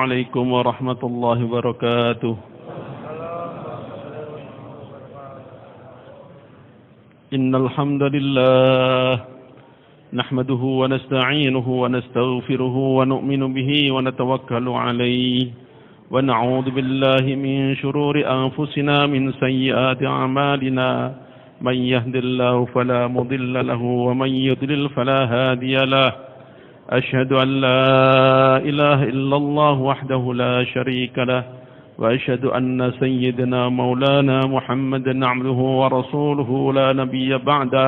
عليكم ورحمة الله وبركاته. إن الحمد لله نحمده ونستعينه ونستغفره ونؤمن به ونتوكل عليه ونعوذ بالله من شرور أنفسنا من سيئات أعمالنا من يهد الله فلا مضل له ومن يضلل فلا هادي له أشهد أن لا إله إلا الله وحده لا شريك له وأشهد أن سيدنا مولانا محمدا عبده ورسوله لا نبي بعده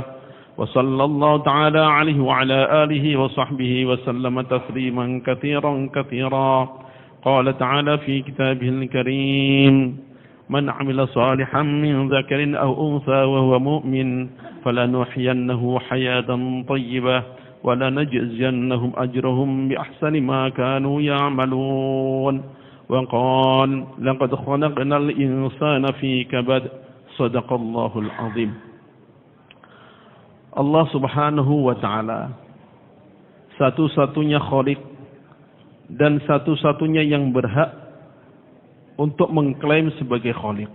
وصلى الله تعالى عليه وعلى آله وصحبه وسلم تسليما كثيرا كثيرا. قال تعالى في كتابه الكريم من عمل صالحا من ذكر أو أنثى وهو مؤمن فلنحيينه حياة طيبة ولنجزينهم أجرهم بأحسن ما كانوا يعملون. وقال لقد خلقنا الإنسان في كبد. صدق الله العظيم. Allah subhanahu wa ta'ala satu-satunya khalik dan satu-satunya yang berhak untuk mengklaim sebagai khalik.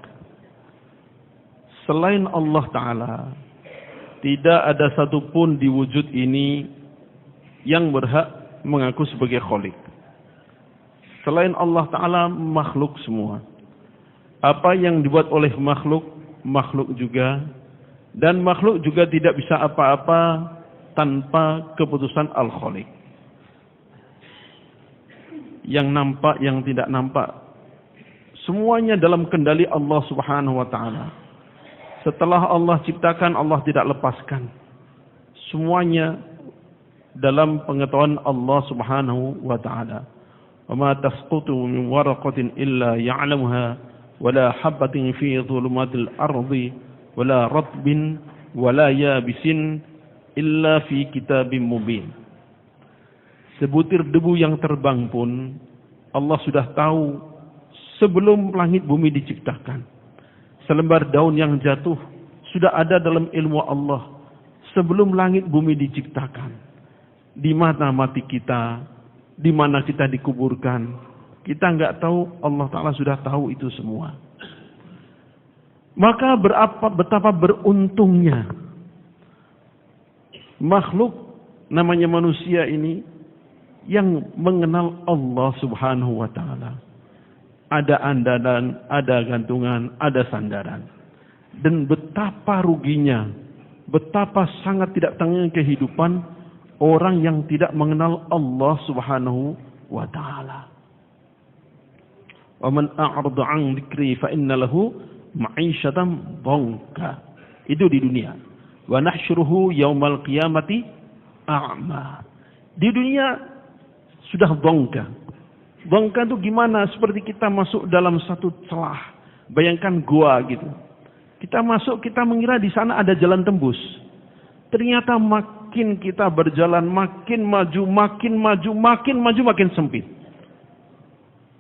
Selain Allah ta'ala tidak ada satupun di wujud ini yang berhak mengaku sebagai khalik. Selain Allah ta'ala makhluk semua. Apa yang dibuat oleh makhluk, makhluk juga. Dan makhluk juga tidak bisa apa-apa tanpa keputusan Al-Khaliq. Yang nampak, yang tidak nampak, semuanya dalam kendali Allah subhanahu wa ta'ala. Setelah Allah ciptakan, Allah tidak lepaskan. Semuanya dalam pengetahuan Allah subhanahu wa ta'ala. وَمَا تَسْقُطُ مِنْ وَرَقَةٍ إِلَّا يَعْلَمُهَا وَلَا حَبَّةٍ فِي ظُلُمَاتِ الْأَرْضِ وَلَا رَطْبٍ وَلَا يَابِسٍ إِلَّا فِي كِتَابٍ مُبِينٍ. Sebutir debu yang terbang pun Allah sudah tahu sebelum langit bumi diciptakan. Selembar daun yang jatuh sudah ada dalam ilmu Allah sebelum langit bumi diciptakan. Di mana mati kita, di mana kita dikuburkan, kita enggak tahu, Allah Ta'ala sudah tahu itu semua. Maka betapa beruntungnya makhluk namanya manusia ini yang mengenal Allah Subhanahu wa ta'ala. Ada andalan, ada gantungan, ada sandaran. Dan betapa ruginya, betapa sangat tidak tanggung kehidupan orang yang tidak mengenal Allah Subhanahu wa ta'ala. Wa man a'rada 'an dzikri fa inna lahu ma'isyatan dhanka. Itu di dunia. Wa nahsyuruhu yaumal qiyamati a'ma. Di dunia sudah dhanka. Dhanka itu gimana? Seperti kita masuk dalam satu celah. Bayangkan gua gitu. Kita masuk, kita mengira di sana ada jalan tembus. Ternyata makin kita berjalan, makin maju, makin sempit.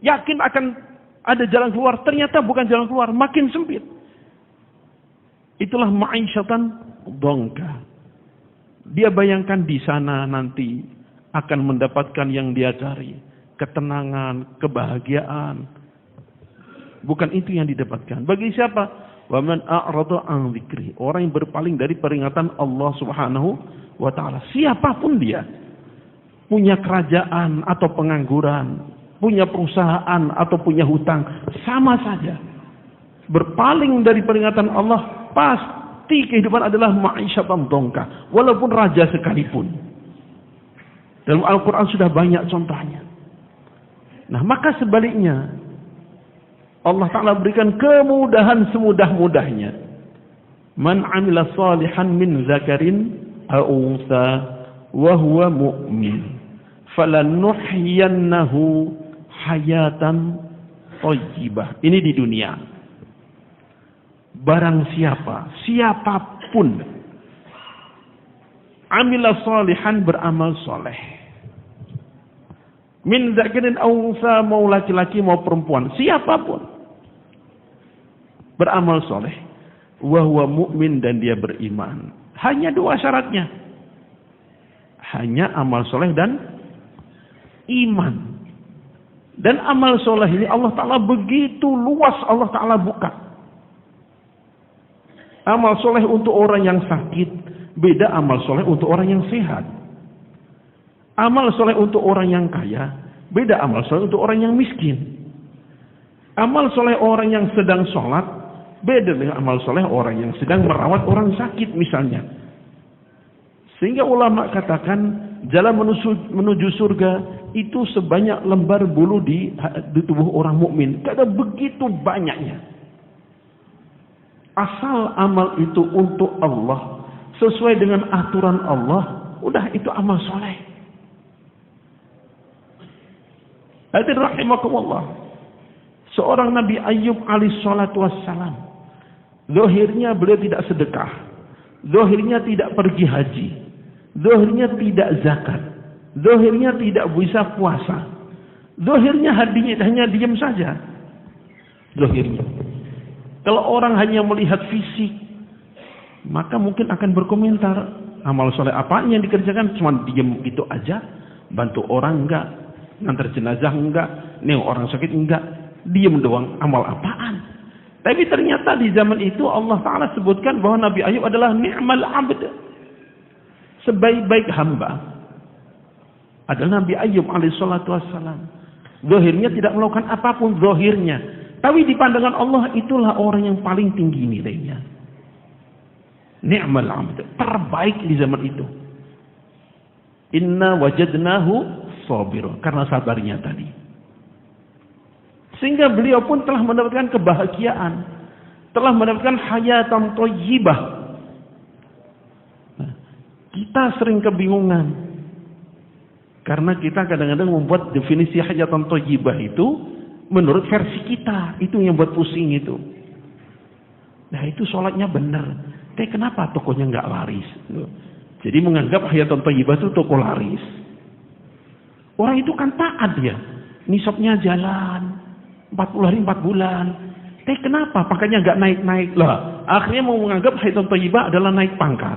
Yakin akan ada jalan keluar, ternyata bukan jalan keluar, makin sempit. Itulah ma'isyatan dhanka. Dia bayangkan di sana nanti akan mendapatkan yang dia cari, ketenangan, kebahagiaan. Bukan itu yang didapatkan. Bagi siapa? Wa man a'rada 'an dzikri, orang yang berpaling dari peringatan Allah Subhanahu wa ta'ala. Siapapun dia, punya kerajaan atau pengangguran, punya perusahaan atau punya hutang, sama saja. Berpaling dari peringatan Allah, pasti kehidupan adalah ma'isyatan dhanka, walaupun raja sekalipun. Dalam Al-Quran sudah banyak contohnya. Nah, maka sebaliknya Allah Ta'ala berikan kemudahan semudah-mudahnya. Man 'amila salihan min zakarin aw unsa wa huwa mu'min falanuhyiyannahu hayatan thayyibah. Ini di dunia. Barang siapapun amila salihan, beramal soleh, min zakarin aw unsa, mau laki-laki mau perempuan, siapapun beramal soleh, wa huwa mu'min, dan dia beriman. Hanya dua syaratnya. Hanya amal soleh dan iman. Dan amal soleh ini Allah Ta'ala begitu luas, Allah Ta'ala buka. Amal soleh untuk orang yang sakit, beda amal soleh untuk orang yang sehat. Amal soleh untuk orang yang kaya, beda amal soleh untuk orang yang miskin. Amal soleh orang yang sedang sholat, beda dengan amal soleh orang yang sedang merawat orang sakit misalnya. Sehingga ulama katakan jalan menuju surga itu sebanyak lembar bulu di tubuh orang mukmin. Tidak ada begitu banyaknya. Asal amal itu untuk Allah, sesuai dengan aturan Allah, udah itu amal soleh. Hadirin rahimakumullah. Seorang Nabi Ayyub alaihi salatu wassalam, zahirnya beliau tidak sedekah, zahirnya tidak pergi haji, zahirnya tidak zakat, zahirnya tidak bisa puasa, zahirnya hanya diam saja. Zahirnya. Kalau orang hanya melihat fisik, maka mungkin akan berkomentar, amal soleh apa yang dikerjakan, cuma diam gitu aja, bantu orang enggak, ngantar jenazah enggak, nengok orang sakit enggak, diam doang, amal apaan? Tapi ternyata di zaman itu Allah Ta'ala sebutkan bahwa Nabi Ayub adalah ni'mal abd, sebaik-baik hamba adalah Nabi Ayub alaihissalatu wassalam. Zahirnya tidak melakukan apapun zahirnya, tapi di pandangan Allah itulah orang yang paling tinggi nilainya. Ni'mal abd, terbaik di zaman itu. Inna wajadnahu sabira, karena sabarnya tadi. Sehingga beliau pun telah mendapatkan kebahagiaan, telah mendapatkan hayatan thayyibah. Nah, kita sering kebingungan karena kita kadang-kadang membuat definisi hayatan thayyibah itu menurut versi kita, itu yang buat pusing itu. Nah, itu sholatnya benar, tapi kenapa tokonya nggak laris? Jadi menganggap hayatan thayyibah itu toko laris. Orang itu kan taat dia, nisabnya jalan 40 hari 4 bulan. Tapi kenapa pakainya nggak naik-naik lah? Akhirnya mau menganggap hayatan thayyibah adalah naik pangkat.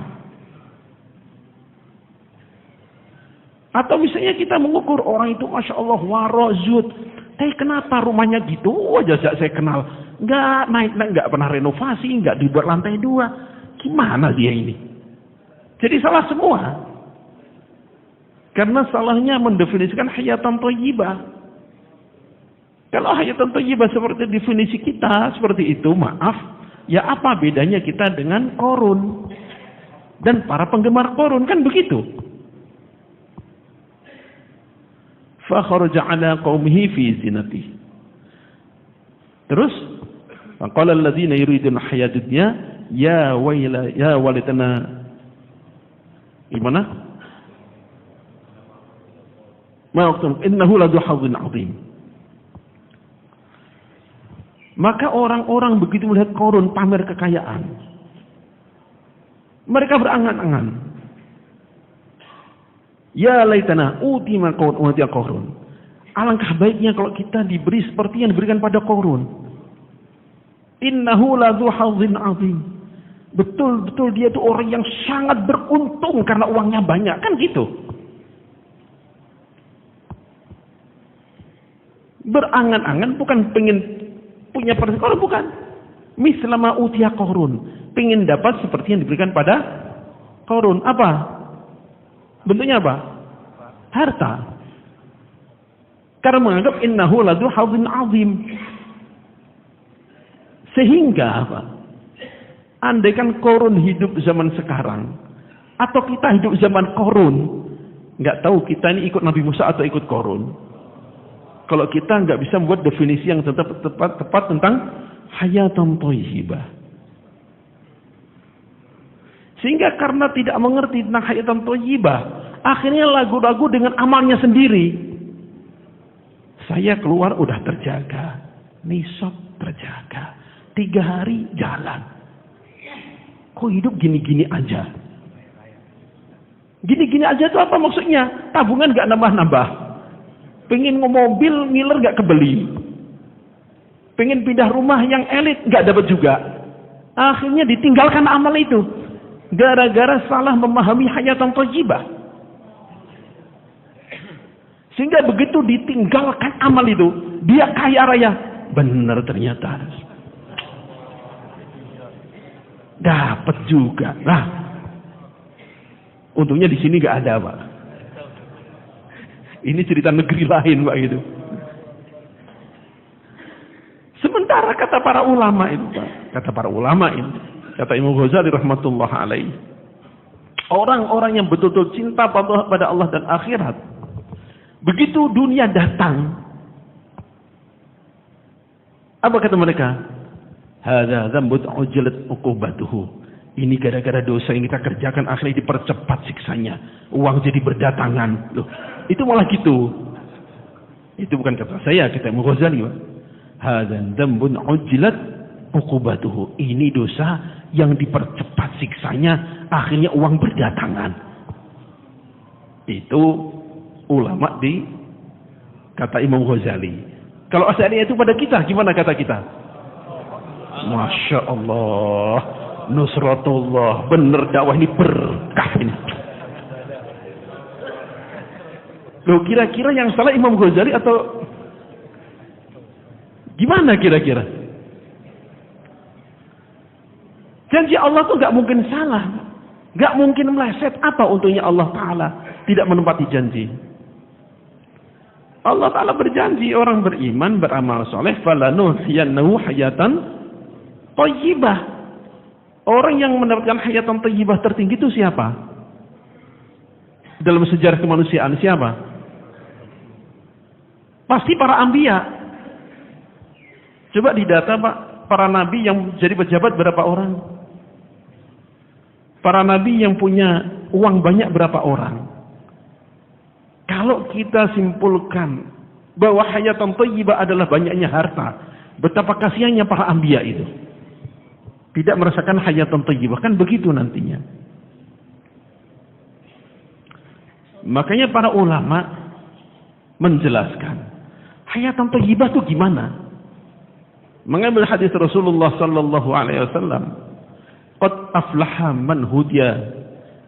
Atau misalnya kita mengukur orang itu masya Allah warozut. Tapi kenapa rumahnya gitu aja saya kenal, nggak naik-naik, nggak pernah renovasi, nggak dibuat lantai 2. Gimana dia ini? Jadi salah semua. Karena salahnya mendefinisikan hayatan thayyibah. Kalau hayatan thayyibah seperti definisi kita seperti itu, maaf, ya apa bedanya kita dengan Qarun dan para penggemar Qarun, kan begitu? Fa kharaja ala qaumihi fi zinatihi. Terus qala alladziina yuriduna hayatad dunya ya walitana, gimana? Ma'akum innahu ladu hadzin 'adzim. Maka orang-orang begitu melihat Qarun pamer kekayaan, mereka berangan-angan, ya laitana uti ma Qarun. Alangkah baiknya kalau kita diberi seperti yang diberikan pada Qarun. Innahu ladzu hadzin 'adzim. Betul-betul dia itu orang yang sangat beruntung karena uangnya banyak, kan gitu. Berangan-angan bukan pengen punya persis Qarun, bukan. Mislama utiya Qarun, pengen dapat seperti yang diberikan pada Qarun. Apa? Bentuknya apa? Harta. Karena menganggap innahu ladzu hadzin 'adzim. Sehingga apa? Andaikan Qarun hidup zaman sekarang atau kita hidup zaman Qarun, nggak tahu kita ini ikut Nabi Musa atau ikut Qarun. Kalau kita nggak bisa membuat definisi yang tepat tentang hayatan thayyibah. Sehingga karena tidak mengerti tentang hayatan thayyibah, akhirnya lagu-lagu dengan amalnya sendiri. Saya keluar udah terjaga, nisab terjaga, 3 hari jalan. Kok hidup gini-gini aja? Gini-gini aja itu apa maksudnya? Tabungan nggak nambah-nambah. Pengen mobil ngiler nggak kebeli, pengen pindah rumah yang elit nggak dapat juga. Akhirnya ditinggalkan amal itu gara-gara salah memahami hayatan thayyibah. Sehingga begitu ditinggalkan amal itu, dia kaya raya. Benar ternyata. Dapat juga. Nah, untungnya di sini nggak ada, Pak. Ini cerita negeri lain, Pak, gitu. Sementara kata para ulama itu, Pak, kata Imam Ghazali rahmatullah alaih, orang-orang yang betul-betul cinta pada Allah dan akhirat, begitu dunia datang, apa kata mereka? Hadza dzambun ujilat uqubatuhu. Ini gara-gara dosa yang kita kerjakan akhirnya dipercepat siksanya. Uang jadi berdatangan. Loh, itu malah gitu. Itu bukan kata saya, kata Imam Ghazali. Hadza dzambun ujilat uqubatuhu. Ini dosa yang dipercepat siksanya, akhirnya uang berdatangan. Itu ulama di kata Imam Ghazali. Kalau asalnya itu pada kita, gimana kata kita? Masya Allah, nusratullah, bener dakwah ini berkah ini. Loh, kira-kira yang salah Imam Ghazali atau gimana kira-kira? Janji Allah tuh gak mungkin salah, gak mungkin meleset. Apa untungnya Allah Ta'ala tidak menepati janji? Allah Ta'ala berjanji orang beriman, beramal soleh, falanuhyiyannahu hayatan thayyibah. Orang yang mendapatkan hayatan thayyibah tertinggi itu siapa? Dalam sejarah kemanusiaan siapa? Pasti para anbiya. Coba didata, Pak, para nabi yang jadi pejabat berapa orang? Para nabi yang punya uang banyak berapa orang? Kalau kita simpulkan bahwa hayatan thayyibah adalah banyaknya harta, betapa kasihannya para anbiya itu. Tidak merasakan hayatan thayyibah, kan begitu nantinya. Makanya para ulama menjelaskan hayatan thayyibah itu gimana? Mengambil hadis Rasulullah sallallahu alaihi wasallam, qad aflaha man hudiya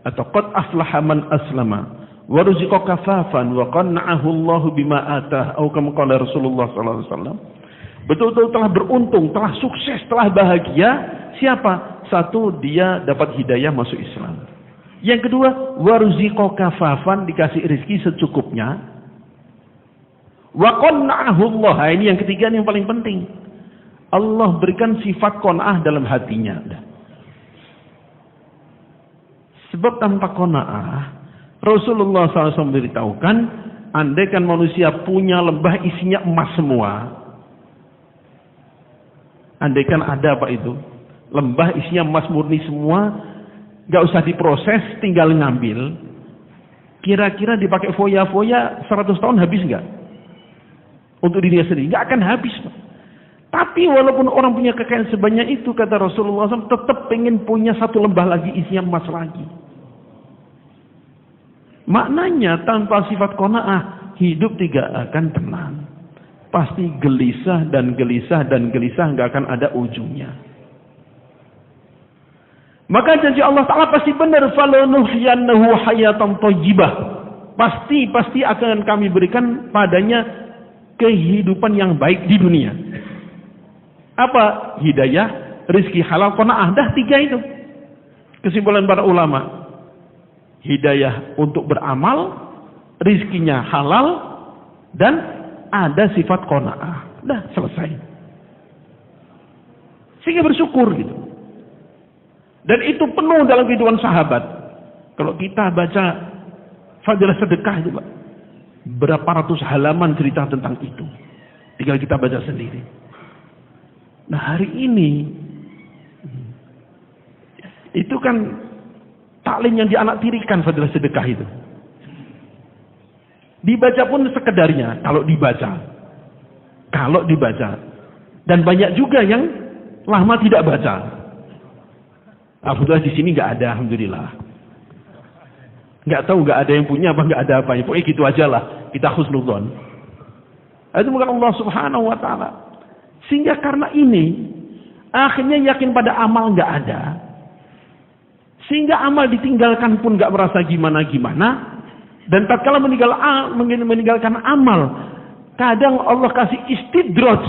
atau qad aflaha man aslama wa ruziqa kafafan wa qanna'ahu Allah bima atah, atau kama qala Rasulullah sallallahu alaihi wasallam. Betul-betul telah beruntung, telah sukses, telah bahagia. Siapa? Satu, dia dapat hidayah masuk Islam. Yang kedua, wa ruziqa kafafan, dikasih rezeki secukupnya. Wa qanna'ahu Allah. Ini yang ketiga, yang paling penting. Allah berikan sifat qanaah dalam hatinya. Sebab tanpa qanaah, Rasulullah SAW memberitahukan, andaikan manusia punya lembah isinya emas semua, andaikan ada apa itu, lembah isinya emas murni semua, gak usah diproses, tinggal ngambil, kira-kira dipakai foya-foya 100 tahun habis gak? Untuk dirinya sendiri, gak akan habis, Pak. Tapi walaupun orang punya kekayaan sebanyak itu, kata Rasulullah SAW, tetap pengen punya satu lembah lagi isinya emas lagi. Maknanya tanpa sifat qanaah, hidup tidak akan tenang. Pasti gelisah dan gelisah dan gelisah, nggak akan ada ujungnya. Maka janji Allah Ta'ala pasti benar, falanuhyiyannahu hayatan thayyibah. Pasti akan kami berikan padanya kehidupan yang baik di dunia. Apa? Hidayah, rizki halal, qanaah. Dah 3 itu. Kesimpulan para ulama. Hidayah untuk beramal, rizkinya halal, dan ada sifat qanaah. Dah selesai. Sehingga bersyukur gitu. Dan itu penuh dalam kehidupan sahabat. Kalau kita baca Fadilah Sedekah itu, Pak, berapa ratus halaman cerita tentang itu. Tinggal kita baca sendiri. Nah, hari ini itu kan taklim yang dianaktirikan Fadilah Sedekah itu. Dibaca pun sekedarnya, kalau dibaca. Dan banyak juga yang lama tidak baca. Alhamdulillah di sini nggak ada, alhamdulillah. Nggak tahu nggak ada yang punya apa nggak ada apa. Pokoknya gitu aja lah. Kita husnudzon. Itu bukan Allah Subhanahu Wa Taala. Sehingga karena ini akhirnya yakin pada amal nggak ada. Sehingga amal ditinggalkan pun nggak merasa gimana-gimana. Dan tatkala meninggalkan amal, kadang Allah kasih istidraj,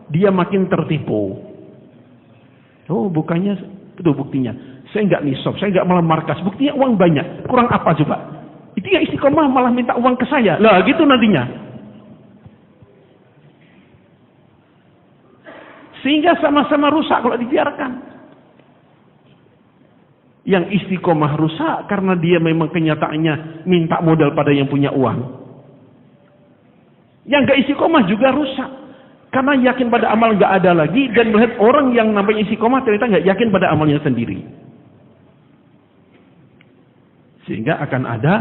dia makin tertipu. Oh, bukannya itu buktinya. Saya nggak nisab, saya nggak malah markas. Buktinya uang banyak. Kurang apa coba? Itu yang istiqomah malah minta uang ke saya. Lah gitu nantinya. Sehingga sama-sama rusak kalau dibiarkan. Yang istiqomah rusak karena dia memang kenyataannya minta modal pada yang punya uang. Yang nggak istiqomah juga rusak. Karena yakin pada amal nggak ada lagi dan melihat orang yang namanya istiqomah ternyata nggak yakin pada amalnya sendiri. Sehingga akan ada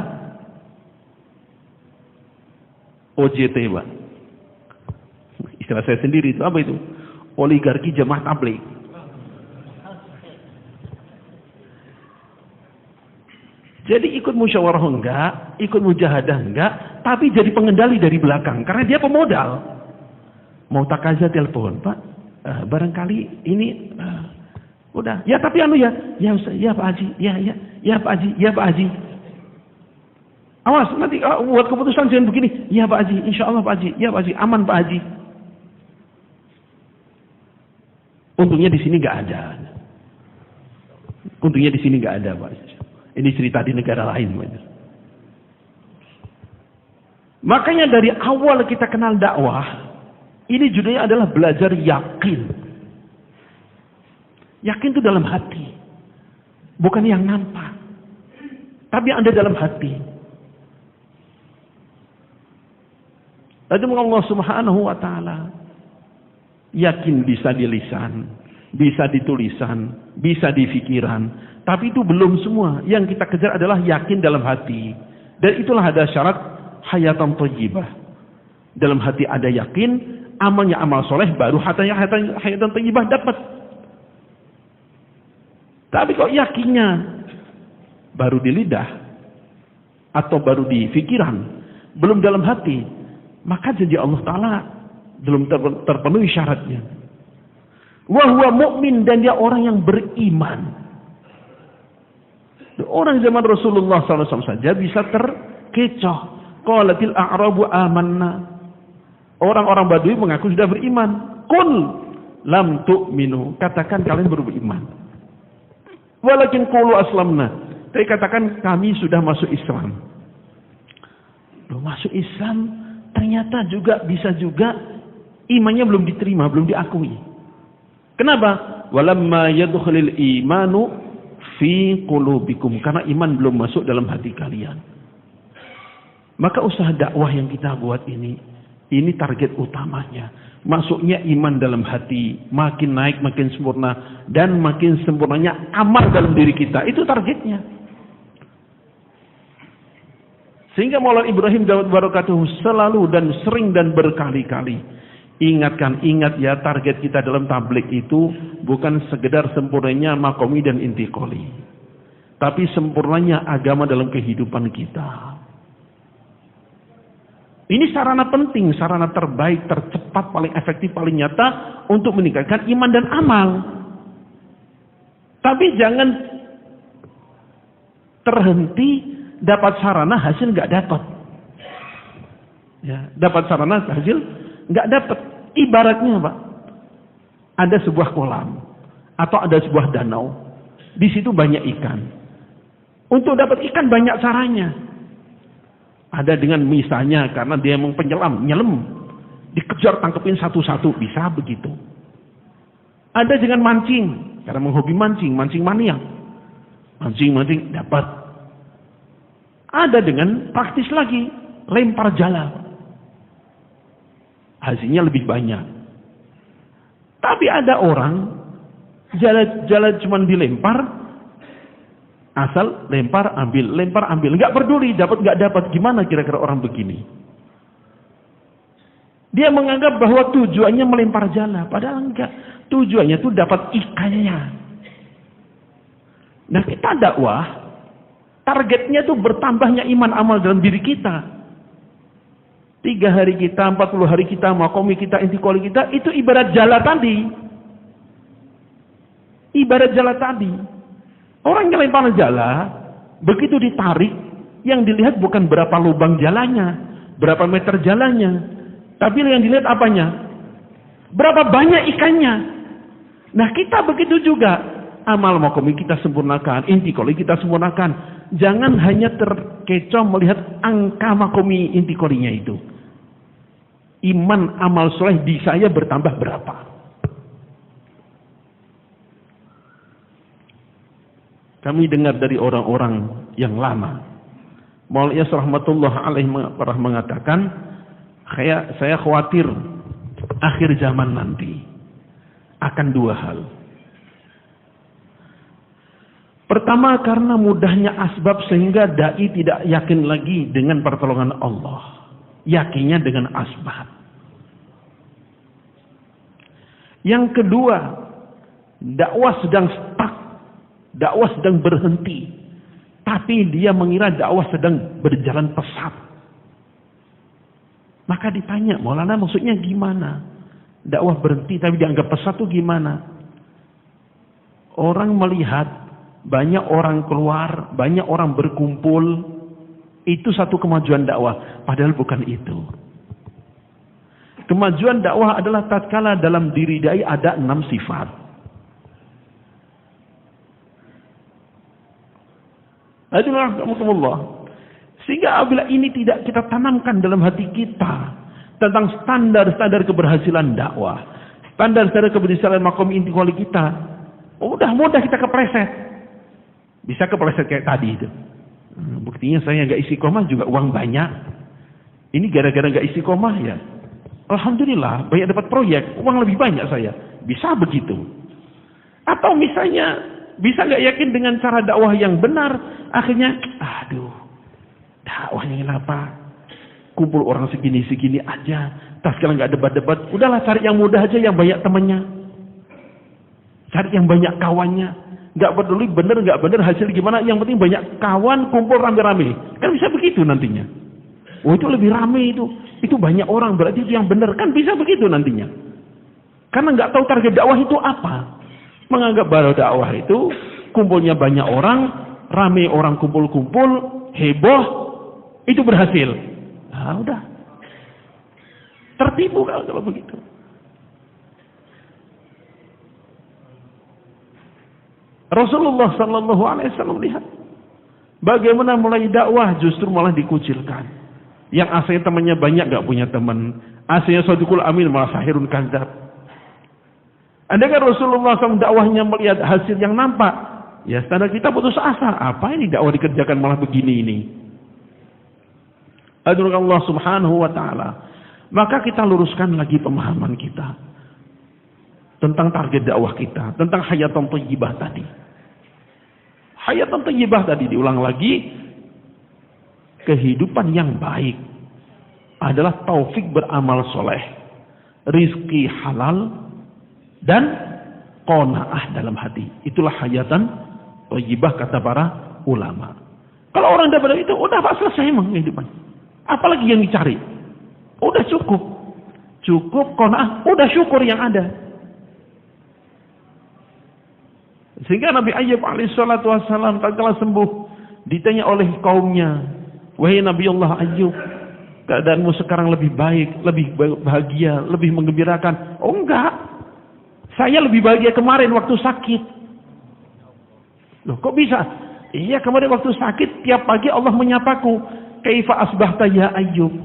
OJT, Pak. Istilah saya sendiri itu apa itu? Oligarki jamaah tabligh. Jadi ikut musyawarah enggak, ikut mujahadah enggak, tapi jadi pengendali dari belakang karena dia pemodal. Mau takazah telepon, Pak. Barangkali ini udah. Ya tapi ya Pak Haji, ya Pak Haji, ya Pak Haji. Awas nanti buat keputusan jangan begini. Ya Pak Haji, insya Allah Pak Haji, ya Pak Haji, aman Pak Haji. Untungnya di sini nggak ada. Untungnya di sini nggak ada, Pak. Ini cerita di negara lain. Makanya dari awal kita kenal dakwah, ini judulnya adalah belajar yakin. Yakin itu dalam hati. Bukan yang nampak. Tapi yang ada dalam hati. Lalu Allah Subhanahu wa ta'ala. Yakin bisa di lisan, bisa di tulisan, bisa di pikiran. Tapi itu belum semua. Yang kita kejar adalah yakin dalam hati. Dan itulah ada syarat hayatan thayyibah. Dalam hati ada yakin, amalnya amal soleh, baru hayatan thayyibah dapat. Tapi kok yakinnya baru di lidah atau baru di pikiran, belum dalam hati, maka janji Allah Ta'ala belum terpenuhi syaratnya. Wa huwa mu'min, dan dia orang yang beriman. Orang zaman Rasulullah SAW saja bisa terkecoh. Qalatil a'rabu amanna. Orang-orang Badui mengaku sudah beriman. Qul lam tu'minu. Katakan kalian baru beriman. Walakin qulu aslamna. Tapi katakan kami sudah masuk Islam. Loh, masuk Islam ternyata juga bisa juga imannya belum diterima, belum diakui. Kenapa? Walamma yadkhulul imanu fi qulubikum, karena iman belum masuk dalam hati kalian. Maka usaha dakwah yang kita buat ini target utamanya. Masuknya iman dalam hati, makin naik makin sempurna, dan makin sempurnanya amal dalam diri kita. Itu targetnya. Sehingga Maulana Ibrahim Daud Barakatuh selalu dan sering dan berkali-kali ingat ya, target kita dalam tabligh itu bukan sekedar sempurnanya makomi dan intikoli, tapi sempurnanya agama dalam kehidupan kita. Ini sarana penting, sarana terbaik, tercepat, paling efektif, paling nyata untuk meningkatkan iman dan amal. Tapi jangan terhenti dapat sarana, hasil nggak dapat. Ya, dapat sarana, hasil nggak dapat. Ibaratnya Pak, ada sebuah kolam atau ada sebuah danau, di situ banyak ikan. Untuk dapat ikan banyak caranya. Ada dengan misalnya karena dia memang penyelam, nyelem, dikejar tangkepin satu-satu, bisa begitu. Ada dengan mancing, karena menghobi mancing mania, mancing dapat. Ada dengan praktis lagi, lempar jala. Hasilnya lebih banyak. Tapi ada orang jala cuma dilempar, asal lempar ambil, nggak peduli dapat nggak dapat. Gimana kira-kira orang begini? Dia menganggap bahwa tujuannya melempar jala, padahal enggak. Tujuannya itu dapat ikannya. Nah, kita dakwah, targetnya tuh bertambahnya iman amal dalam diri kita. 3 hari kita, 40 hari kita, makomi kita, intikoli kita, itu ibarat jala tadi. Ibarat jala tadi. Orang yang lempar jala, begitu ditarik, Yang dilihat bukan berapa lubang jalannya, berapa meter jalannya, tapi yang dilihat apanya? Berapa banyak ikannya. Nah, kita begitu juga. Amal makomi kita sempurnakan, intikoli kita sempurnakan. Jangan hanya terkecoh melihat angka makomi intikolinya itu. Iman amal soleh di saya bertambah berapa? Kami dengar dari orang-orang yang lama. Maulana rahmatullah alaih pernah mengatakan, saya khawatir akhir zaman nanti akan dua hal. Pertama, karena mudahnya asbab sehingga dai tidak yakin lagi dengan pertolongan Allah. Yakinnya dengan asbab. Yang kedua, dakwah sedang stuck, dakwah sedang berhenti, tapi dia mengira dakwah sedang berjalan pesat. Maka ditanya, Maulana maksudnya gimana? Dakwah berhenti tapi dianggap pesat itu gimana? Orang melihat banyak orang keluar, banyak orang berkumpul, itu satu kemajuan dakwah. Padahal bukan itu. Kemajuan dakwah adalah tatkala dalam diri dai ada 6 sifat. Alhamdulillah. Sehingga apabila ini tidak kita tanamkan dalam hati kita tentang standar-standar keberhasilan dakwah, standar-standar keberhasilan makom intikoli kita, mudah kita kepleset. Bisa kepleset kayak tadi itu. Buktinya saya nggak istiqomah juga uang banyak. Ini gara-gara nggak istiqomah ya. Alhamdulillah banyak dapat proyek, uang lebih banyak saya. Bisa begitu. Atau misalnya bisa nggak yakin dengan cara dakwah yang benar, akhirnya, dakwahnya kenapa? Kumpul orang segini-segini aja. Tas sekarang nggak debat-debat. Udahlah cari yang mudah aja, yang banyak temannya. Cari yang banyak kawannya. Nggak peduli bener nggak bener hasil gimana, yang penting banyak kawan kumpul rame-rame. Kan bisa begitu nantinya. Itu lebih rame itu banyak orang, berarti itu yang bener, kan bisa begitu nantinya. Karena nggak tahu target dakwah itu apa. Menganggap bahwa dakwah itu kumpulnya banyak orang, rame orang kumpul-kumpul, heboh, itu berhasil. Nah, udah tertipu kalau begitu. Rasulullah sallallahu alaihi wasallam lihat bagaimana mulai dakwah justru malah dikucilkan. Yang asalnya temannya banyak gak punya teman, asalnya shadiqul amin malah sahirun kadzab. Andaikan Rasulullah SAW dakwahnya melihat hasil yang nampak, ya standar kita putus asa. Apa ini dakwah dikerjakan malah begini ini? Allah subhanahu wa ta'ala. Maka kita luruskan lagi pemahaman kita tentang target dakwah kita, tentang hayatan thayyibah tadi. Hayatan thayyibah tadi diulang lagi, kehidupan yang baik adalah taufik beramal soleh, rizki halal, dan qanaah dalam hati. Itulah hayatan thayyibah kata para ulama. Kalau orang dapat itu, udah Pak, selesai emang kehidupan. Apalagi yang dicari? Udah cukup. Cukup qanaah, udah syukur yang ada. Sehingga Nabi Ayyub alaihissalatu wassalam tatkala sembuh ditanya oleh kaumnya, wahai Nabi Allah Ayyub, keadaanmu sekarang lebih baik, lebih bahagia, lebih menggembirakan? Oh enggak, saya lebih bahagia kemarin waktu sakit. Loh kok bisa? Iya, kemarin waktu sakit tiap pagi Allah menyapaku, kaifa asbahta ya Ayyub.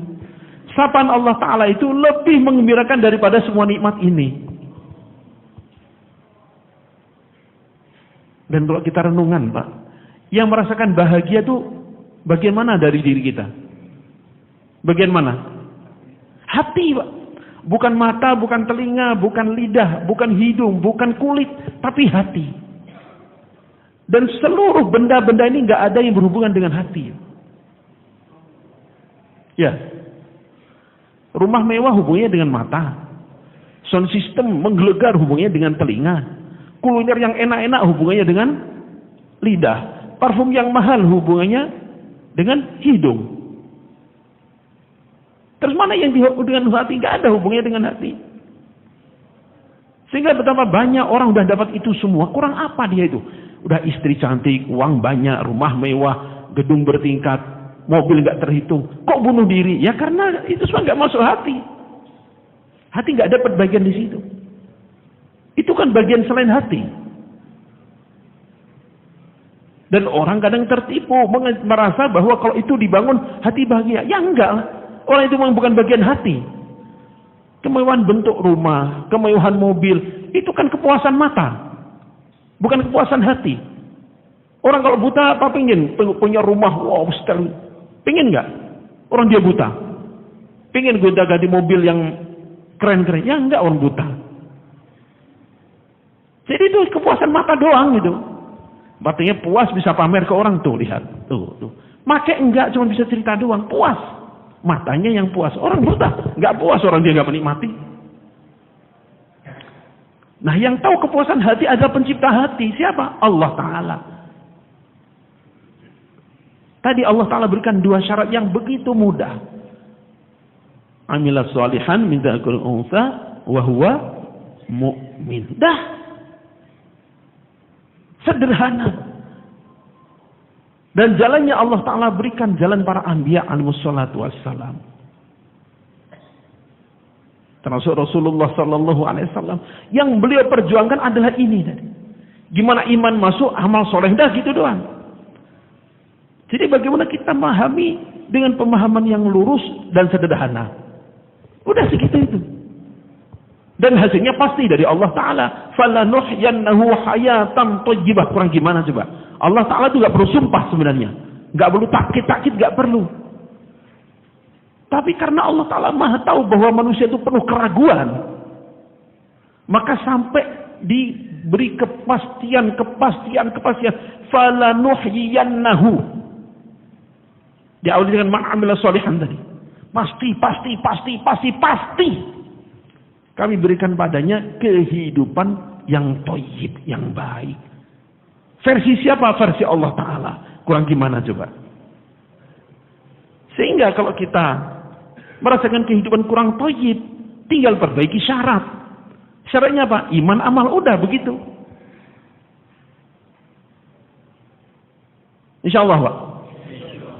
Sapaan Allah Ta'ala itu lebih menggembirakan daripada semua nikmat ini. Dan kalau kita renungan, Pak, yang merasakan bahagia itu bagian mana dari diri kita? Bagian mana? Hati, Pak. Bukan mata, bukan telinga, bukan lidah, bukan hidung, bukan kulit, tapi hati. Dan seluruh benda-benda ini nggak ada yang berhubungan dengan hati. Ya. Rumah mewah hubungannya dengan mata. Sound system menggelegar hubungannya dengan telinga. Kuliner yang enak-enak hubungannya dengan lidah. Parfum yang mahal hubungannya dengan hidung. Terus mana yang dengan hati? Nggak ada hubungannya dengan hati. Sehingga betapa banyak orang udah dapat itu semua. Kurang apa dia itu? Udah istri cantik, uang banyak, rumah mewah, gedung bertingkat. mobil nggak terhitung. Kok bunuh diri? Ya karena itu semua nggak masuk hati. Hati nggak dapat bagian di situ. Itu kan bagian selain hati. Dan orang kadang tertipu, merasa bahwa kalau itu dibangun hati bahagia. Ya enggak. Orang itu memang bukan bagian hati. Kemewahan bentuk rumah, kemewahan mobil, itu kan kepuasan mata. Bukan kepuasan hati. Orang kalau buta apa pingin? Punya rumah, wow sekali. Pingin nggak? Orang dia buta. Pingin gue ganti mobil yang keren-keren. Ya enggak, orang buta. Jadi itu kepuasan mata doang gitu. Artinya puas bisa pamer ke orang tuh, lihat. Tuh. Make enggak, cuma bisa cerita doang. Puas. Matanya yang puas. Orang buta. Enggak puas, orang dia enggak menikmati. Nah, yang tahu kepuasan hati adalah pencipta hati. Siapa? Allah Ta'ala. Tadi Allah Ta'ala berikan dua syarat yang begitu mudah. Amilas sholihan min dzakar unsa wa huwa mu'min. Dah. Sederhana. Dan jalannya Allah Ta'ala berikan jalan para anbiya alaihissalatu wassalam. Termasuk Rasulullah sallallahu alaihi wasallam. Yang beliau perjuangkan adalah ini tadi. Gimana iman masuk, amal soleh, dah gitu doang. Jadi bagaimana kita memahami dengan pemahaman yang lurus dan sederhana. Udah segitu itu. Dan hasilnya pasti dari Allah Ta'ala. فَلَنُحْيَنَّهُ حَيَاتًا طَيِّبَةً. Kurang gimana coba? Allah Ta'ala itu gak perlu sumpah sebenarnya. Gak perlu takkit gak perlu. Tapi karena Allah Ta'ala maha tahu bahwa manusia itu penuh keraguan. Maka sampai diberi kepastian. فَلَنُحْيَنَّهُ. Diawali dengan ma'amila sholihan tadi. Pasti. Kami berikan padanya kehidupan yang thayyib, yang baik. Versi siapa? Versi Allah Ta'ala. Kurang gimana coba? Sehingga kalau kita merasakan kehidupan kurang thayyib, tinggal perbaiki syarat. Syaratnya apa? Iman, amal, udah begitu. Insya Allah, Pak.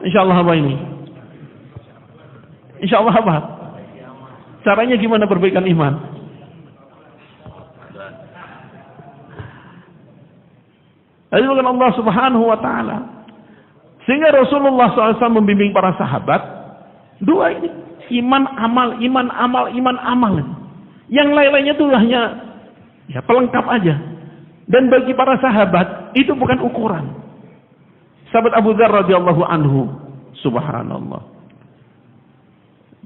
Insya Allah apa ini? Insya Allah apa? Caranya gimana perbaikan iman? Lalu Allah Subhanahu wa Ta'ala. Sehingga Rasulullah SAW membimbing para sahabat. Dua ini. Iman, amal. Yang lain-lainnya itu hanya ya, pelengkap aja. Dan bagi para sahabat, itu bukan ukuran. Sahabat Abu Dzar radhiyallahu anhu. Subhanallah.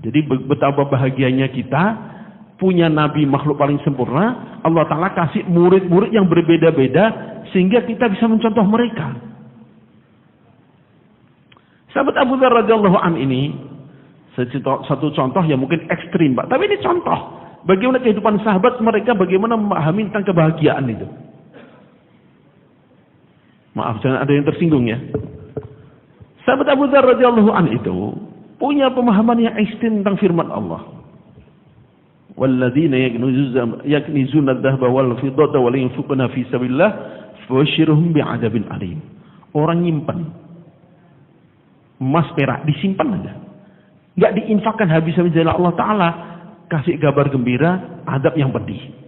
Jadi betapa bahagianya kita punya Nabi makhluk paling sempurna. Allah Ta'ala kasih murid-murid yang berbeda-beda sehingga kita bisa mencontoh mereka. Sahabat Abu Dzar radhiyallahu an ini satu contoh yang mungkin ekstrim, Pak. Tapi ini contoh bagaimana kehidupan sahabat mereka, bagaimana memahami tentang kebahagiaan itu. Maaf, jangan ada yang tersinggung ya. Sahabat Abu Dzar radhiyallahu an itu punya pemahaman yang ekstrim tentang firman Allah. Walladzina yaknizuna adh-dhahaba wal fiddata wa la yunfiquna fi sabilillah fabashshirhum bi'adzabin alim. Orang nyimpan emas perak disimpan aja. Enggak diinfakkan habis-habis jalan Allah Ta'ala, kasih kabar gembira, adab yang pedih.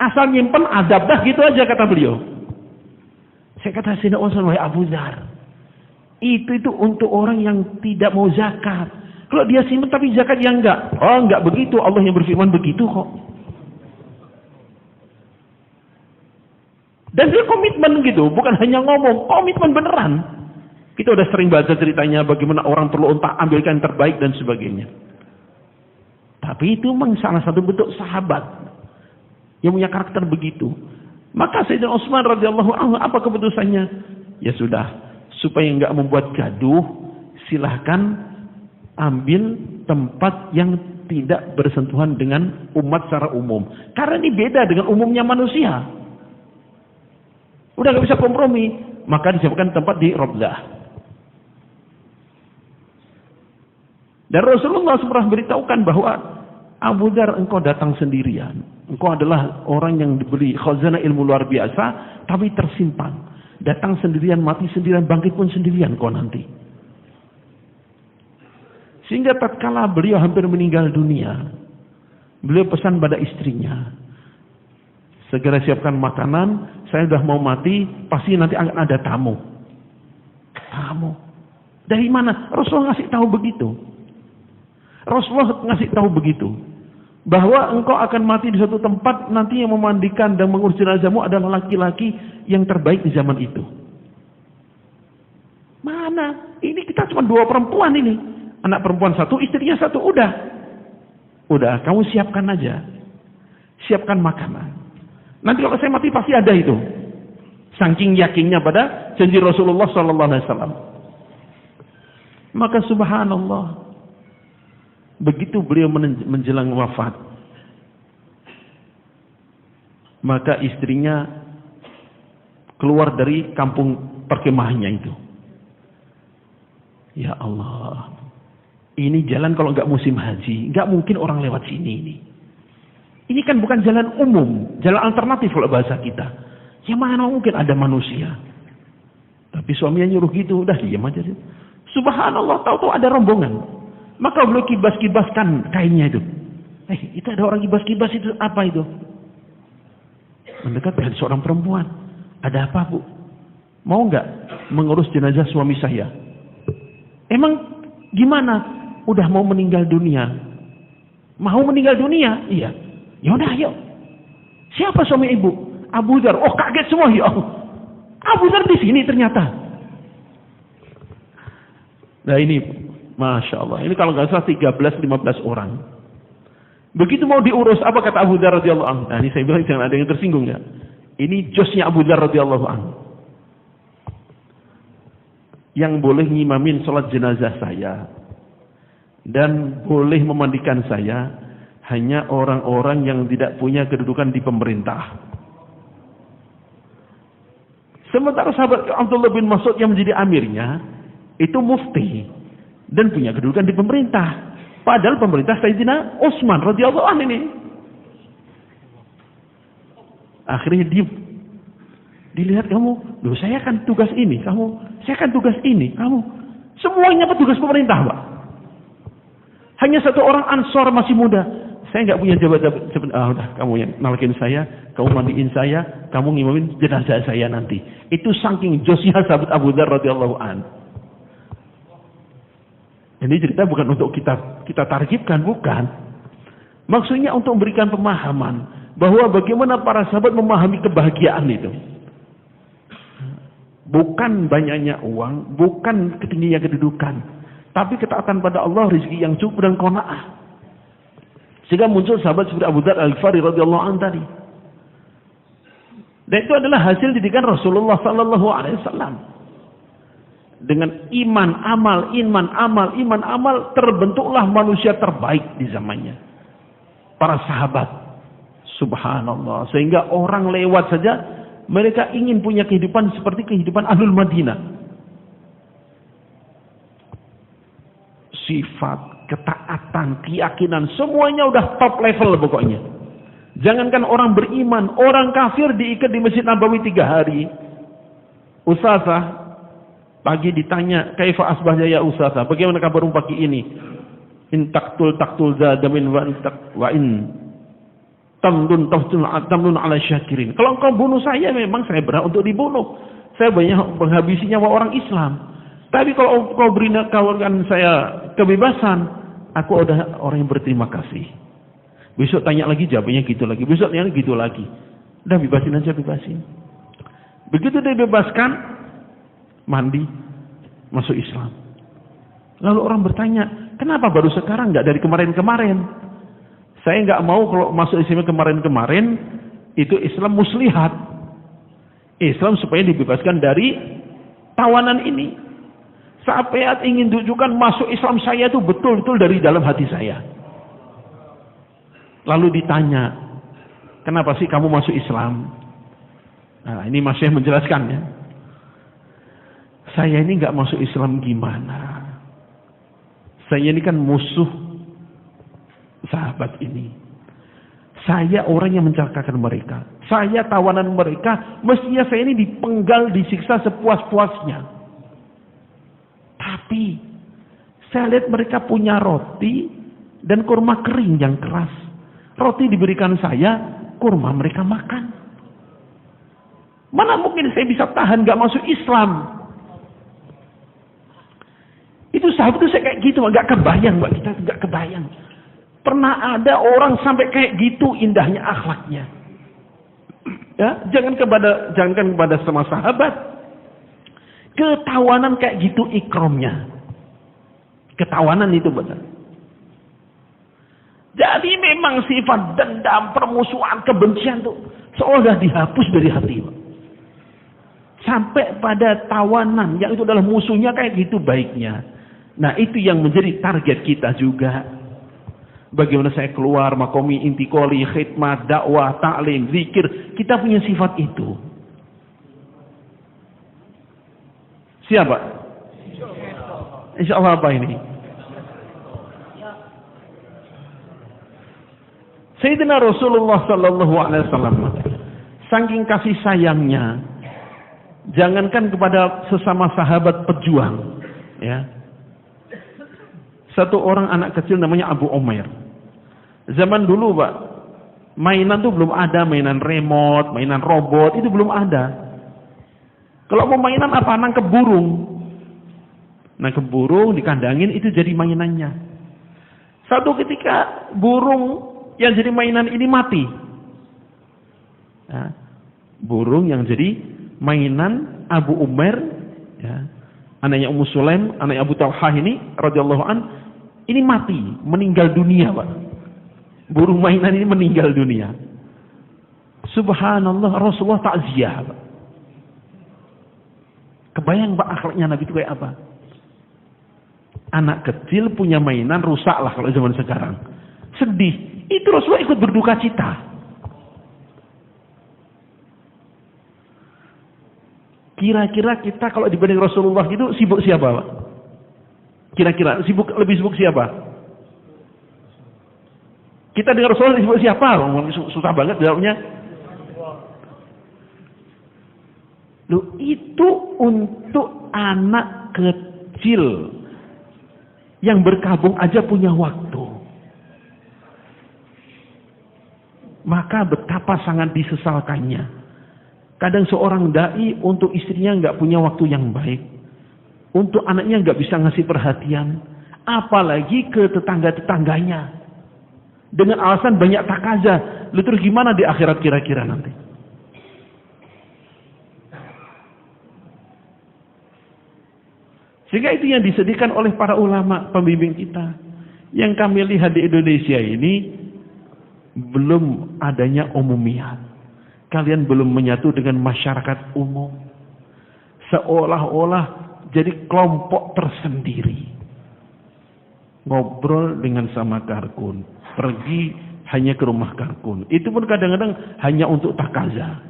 Asal nyimpan adab dah gitu aja kata beliau. Saya kata Sayyidina Utsman, wahai Abu Dzar, itu untuk orang yang tidak mau zakat. Kalau dia simpan tapi zakat yang enggak. Oh, enggak begitu. Allah yang berfirman begitu kok. Dan dia komitmen gitu. Bukan hanya ngomong. Komitmen beneran. Kita udah sering baca ceritanya bagaimana orang perlu untuk ambilkan yang terbaik dan sebagainya. Tapi itu memang salah satu bentuk sahabat yang punya karakter begitu. Maka Sayyidina Utsman radhiyallahu anhu apa keputusannya? Ya sudah. Supaya enggak membuat gaduh, silahkan ambil tempat yang tidak bersentuhan dengan umat secara umum. Karena ini beda dengan umumnya manusia. Udah nggak bisa kompromi, maka disiapkan tempat di Rabzah. Dan Rasulullah pernah beritahukan bahwa Abu Dzar, engkau datang sendirian. Engkau adalah orang yang diberi khazanah ilmu luar biasa, tapi tersimpan. Datang sendirian, mati sendirian, bangkit pun sendirian kau nanti. Sehingga tatkala beliau hampir meninggal dunia, beliau pesan pada istrinya, segera siapkan makanan, saya sudah mau mati, pasti nanti akan ada tamu. Tamu. Dari mana? Rasulullah ngasih tahu begitu. Rasulullah ngasih tahu begitu. Bahwa engkau akan mati di suatu tempat, nanti yang memandikan dan mengurus jenazahmu adalah laki-laki yang terbaik di zaman itu. Mana? Ini kita cuma 2 perempuan ini. Anak perempuan 1, istrinya 1, udah. Udah, kamu siapkan aja. Siapkan makanan. Nanti kalau saya mati pasti ada itu. Saking yakinnya pada janji Rasulullah SAW. Maka subhanallah, begitu beliau menjelang wafat, maka istrinya keluar dari kampung perkemahannya itu. Ya Allah, ini jalan kalau nggak musim haji, nggak mungkin orang lewat sini ini. Ini kan bukan jalan umum, jalan alternatif kalau bahasa kita. Yang mana mungkin ada manusia. Tapi suaminya nyuruh gitu, udah diam aja sih. Subhanallah, tahu-tahu ada rombongan. Maka beliau kibas-kibaskan kainnya itu. Itu ada orang kibas-kibas itu, apa itu? Mendekat dari seorang perempuan. Ada apa, Bu? Mau nggak mengurus jenazah suami saya? Emang gimana? Udah mau meninggal dunia. Mau meninggal dunia? Iya. Ya udah, ayo. Siapa suami ibu? Abu Dzar. Oh, kaget semua ya. Abu Dzar di sini ternyata. Nah ini, Masya Allah. Ini kalau nggak salah 13-15 orang. Begitu mau diurus, apa kata Abu Dzar radhiyallahu anhu? Nah ini saya bilang jangan ada yang tersinggung ya. Ini josnya Abu Dzar radhiyallahu anhu. Yang boleh ngimamin sholat jenazah saya dan boleh memandikan saya hanya orang-orang yang tidak punya kedudukan di pemerintah. Sementara sahabat Abdullah bin Mas'ud yang menjadi amirnya itu mufti dan punya kedudukan di pemerintah. Padahal pemerintah Sayyidina Utsman radhiyallahu anhu ini. Akhirnya dilihat kamu, loh saya kan tugas ini, saya kan tugas ini, kamu. Semuanya petugas pemerintah, Pak. Hanya satu orang Ansor masih muda. Saya nggak punya jabatan. Udah, kamu yang nalkin saya, kamu mandiin saya, kamu ngimamin jenazah saya nanti. Itu saking josnya sahabat Abu Dzar radhiyallahu an. Ini cerita bukan untuk kita targibkan, bukan. Maksudnya untuk memberikan pemahaman bahwa bagaimana para sahabat memahami kebahagiaan itu. Bukan banyaknya uang, bukan ketinggian kedudukan. Tapi ketaatan pada Allah, rezeki yang cukup dan qanaah. Sehingga muncul sahabat seperti Abu Dzar Al-Ghifari radhiyallahu anhu tadi. Dan itu adalah hasil didikan Rasulullah sallallahu alaihi wasallam. Dengan iman amal, terbentuklah manusia terbaik di zamannya. Para sahabat. Subhanallah. Sehingga orang lewat saja, mereka ingin punya kehidupan seperti kehidupan Ahlul Madinah. Sifat, ketaatan, keyakinan, semuanya udah top level pokoknya. Jangankan orang beriman, orang kafir diikat di Masjid Nabawi 3 hari. Usasah, pagi ditanya, kaifa asbahja ya Usasah, bagaimana kabarmu pagi ini? In taktul zadamin wa in tamdun ala syakirin. Kalau engkau bunuh saya, memang saya berhak untuk dibunuh. Saya banyak menghabisi nyawa orang Islam. Tapi kalau kau berikan saya kebebasan, aku ada orang yang berterima kasih. Besok tanya lagi, jawabnya gitu lagi. Besok tanya gitu lagi. Udah bebasin aja, bebasin. Begitu dibebaskan, mandi, masuk Islam. Lalu orang bertanya, kenapa baru sekarang, nggak dari kemarin-kemarin? Saya nggak mau kalau masuk Islam kemarin-kemarin, itu Islam muslihat. Islam supaya dibebaskan dari tawanan ini. Saya ingin tunjukkan masuk Islam saya itu betul-betul dari dalam hati saya. Lalu ditanya, kenapa sih kamu masuk Islam? Nah, ini masih menjelaskan ya. Saya ini nggak masuk Islam gimana? Saya ini kan musuh sahabat ini. Saya orang yang mencelakakan mereka. Saya tawanan mereka, mestinya saya ini dipenggal, disiksa sepuas-puasnya. Tapi saya lihat mereka punya roti dan kurma kering yang keras. Roti diberikan saya, kurma mereka makan. Mana mungkin saya bisa tahan gak masuk Islam? Itu sahabat itu saya kayak gitu, gak kebayang Mbak, kita gak kebayang. Pernah ada orang sampai kayak gitu indahnya akhlaknya. Ya, jangankan kepada sama sahabat. Ketawanan kayak gitu ikromnya. Ketawanan itu benar. Jadi memang sifat dendam, permusuhan, kebencian tuh seolah dihapus dari hati. Sampai pada tawanan yang itu adalah musuhnya kayak gitu baiknya. Nah itu yang menjadi target kita juga. Bagaimana saya keluar makomi, intikoli, khidmat, dakwah, ta'lim, zikir. Kita punya sifat itu. Siapa? Insya Allah apa ini? Sayyidina Rasulullah Sallallahu Alaihi Wasallam saking kasih sayangnya, jangankan kepada sesama sahabat pejuang, ya. Satu orang anak kecil namanya Abu Umair. Zaman dulu Pak, mainan tuh belum ada, mainan remote, mainan robot itu belum ada. Kalau mau mainan apa? Nangkep burung. Nangkep burung dikandangin itu jadi mainannya. Satu ketika burung yang jadi mainan ini mati. Ya. Burung yang jadi mainan Abu Umair, ya. Anaknya Ummu Sulaim, anaknya Abu Talhah ini radhiyallahu an, ini mati, meninggal dunia, Pak. Burung mainan ini meninggal dunia. Subhanallah, Rasulullah takziah, Pak. Kebayang Pak akhlaknya Nabi itu kayak apa? Anak kecil punya mainan rusak lah kalau zaman sekarang. Sedih. Itu Rasulullah ikut berduka cita. Kira-kira kita kalau dibanding Rasulullah itu sibuk siapa, Pak? Kira-kira lebih sibuk siapa? Kita dengan Rasulullah sibuk siapa? Susah banget jawabnya. Loh, itu untuk anak kecil yang berkabung aja punya waktu. Maka betapa sangat disesalkannya. Kadang seorang dai untuk istrinya nggak punya waktu yang baik, untuk anaknya nggak bisa ngasih perhatian, apalagi ke tetangga-tetangganya, dengan alasan banyak takaza. Lalu terus gimana di akhirat kira-kira nanti? Sehingga itu yang disediakan oleh para ulama pembimbing kita. Yang kami lihat di Indonesia ini belum adanya umumiyat. Kalian belum menyatu dengan masyarakat umum. Seolah-olah jadi kelompok tersendiri. Ngobrol dengan sama Karkun. Pergi hanya ke rumah Karkun. Itu pun kadang-kadang hanya untuk takaza.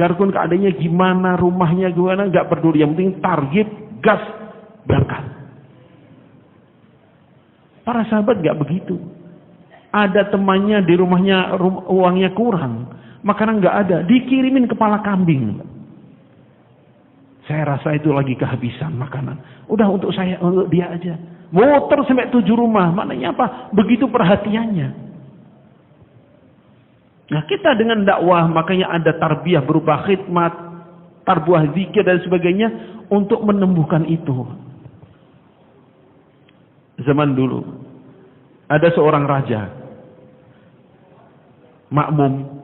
Karkun keadaannya gimana, rumahnya gimana, gak peduli. Yang penting target, gas, berangkat. Para sahabat gak begitu. Ada temannya di rumahnya uangnya kurang. Makanan nggak ada, dikirimin kepala kambing. Saya rasa itu lagi kehabisan makanan. Udah untuk saya, untuk dia aja. Muter sampai 7 rumah. Maknanya apa? Begitu perhatiannya. Nah kita dengan dakwah, makanya ada tarbiyah berupa khidmat, tarbiyah zikir dan sebagainya untuk menumbuhkan itu. Zaman dulu ada seorang raja, makmum,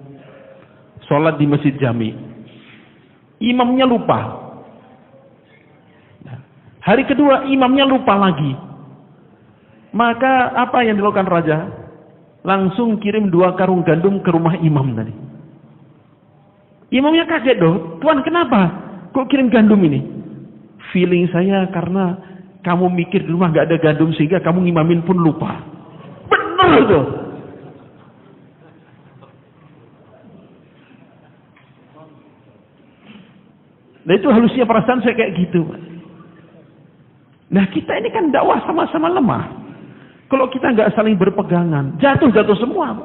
sholat di masjid jami. Imamnya lupa. Hari kedua imamnya lupa lagi. Maka apa yang dilakukan raja? Langsung kirim 2 karung gandum ke rumah imam tadi. Imamnya kaget dong. Tuan kenapa? Kok kirim gandum ini? Feeling saya karena kamu mikir di rumah gak ada gandum sehingga kamu ngimamin pun lupa. Benar tuh. Nah itu halusnya perasaan saya kayak gitu. Nah kita ini kan dakwah sama-sama lemah. Kalau kita nggak saling berpegangan, jatuh semua.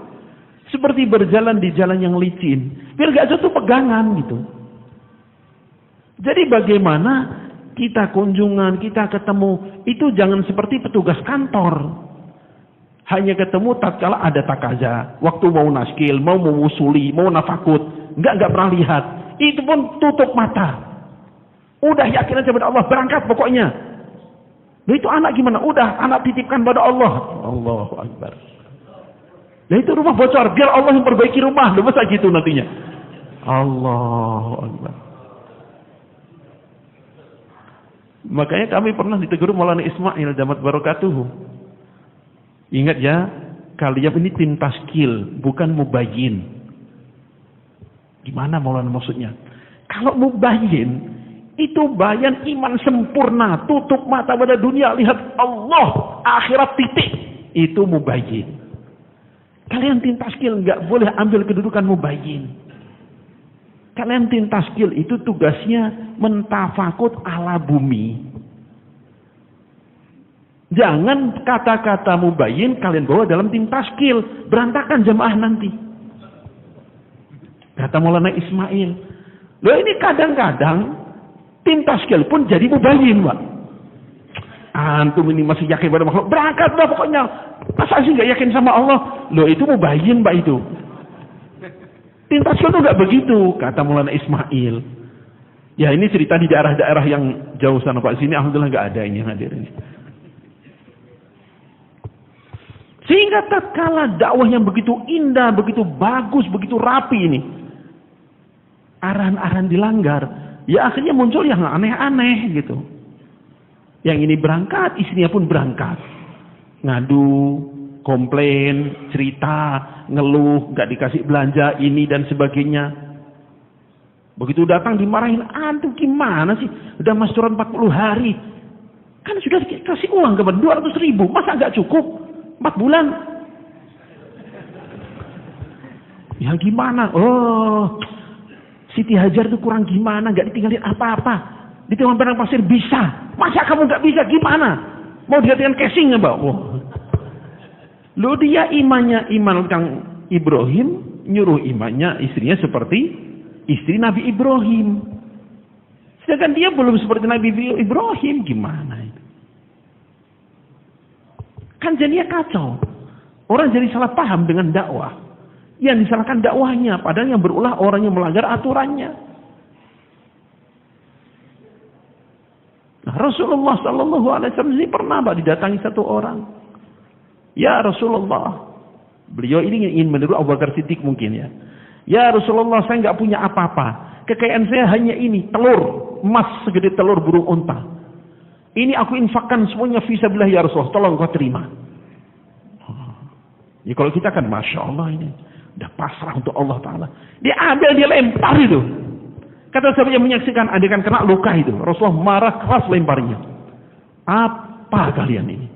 Seperti berjalan di jalan yang licin. Biar gak jatuh pegangan gitu. Jadi bagaimana kita kunjungan, kita ketemu, itu jangan seperti petugas kantor. Hanya ketemu tatkala ada takaza, waktu mau naskil, mau mewusuli, mau nafakut, enggak pernah lihat. Itu pun tutup mata. Udah yakin aja pada Allah, berangkat pokoknya. Nah itu anak gimana? Udah, anak titipkan pada Allah. Allahu Akbar. Nah itu rumah bocor, biar Allah yang perbaiki rumah. Loh masa gitu nantinya? Allahu Akbar. Makanya kami pernah ditegur Maulana Ismail Damat Barakatuhu. Ingat ya, kalian ini tim taskil, bukan mubayyin. Gimana Maulana maksudnya? Kalau mubayyin, itu bayan iman sempurna, tutup mata pada dunia, lihat Allah, akhirat titik. Itu mubayyin. Kalian tim taskil nggak boleh ambil kedudukan mubayyin. Kalian tim taskil itu tugasnya mentafakut ala bumi. Jangan kata-kata mubayyin kalian bawa dalam tim taskil, berantakan jamaah nanti. Kata Maulana Ismail, loh ini kadang-kadang tim taskil pun jadi mubayyin, Pak. Antum ini masih yakin pada makhluk, berangkat lah pokoknya. Masa sih nggak yakin sama Allah? Loh itu mubayyin, Pak itu. Tim taskil itu nggak begitu, kata Maulana Ismail. Ya ini cerita di daerah-daerah yang jauh sana Pak. Sini alhamdulillah nggak ada ini yang hadir ini. Sehingga tatkala dakwah yang begitu indah, begitu bagus, begitu rapi ini, arahan-arahan dilanggar, ya akhirnya muncul yang aneh-aneh gitu. Yang ini berangkat, istrinya pun berangkat. Ngadu, komplain, cerita, ngeluh, gak dikasih belanja, ini dan sebagainya. Begitu datang dimarahin, antum gimana sih? Udah masturan 40 hari. Kan sudah dikasih uang ke 200.000, masa gak cukup? 4 bulan. Ya gimana? Oh, Siti Hajar itu kurang gimana? Gak ditinggalin apa-apa. Di tengah padang pasir bisa. Masa kamu gak bisa? Gimana? Mau digantikan casing ya, Mbak? Oh. Lo dia imannya iman Kang Ibrahim, nyuruh imannya istrinya seperti istri Nabi Ibrahim. Sedangkan dia belum seperti Nabi Ibrahim. Gimana itu? Kan jadinya kacau. Orang jadi salah paham dengan dakwah. Yang disalahkan dakwahnya, padahal yang berulah orang yang melanggar aturannya. Nah, Rasulullah Sallallahu Alaihi Wasallam ini pernah didatangi satu orang. Ya Rasulullah, beliau ini ingin meniru Abu Bakar Siddiq mungkin ya. Ya Rasulullah, saya nggak punya apa-apa. Kekayaan saya hanya ini, telur emas segede telur burung unta. Ini aku infakkan semuanya fisabilillah ya Rasulullah, tolong kau terima. Ya kalau kita kan Masya Allah ini, udah pasrah untuk Allah Ta'ala. Dia ambil, dia lempar itu. Kata sahabat yang menyaksikan, adegan kena luka itu. Rasulullah marah keras lemparnya. Apa kalian ini?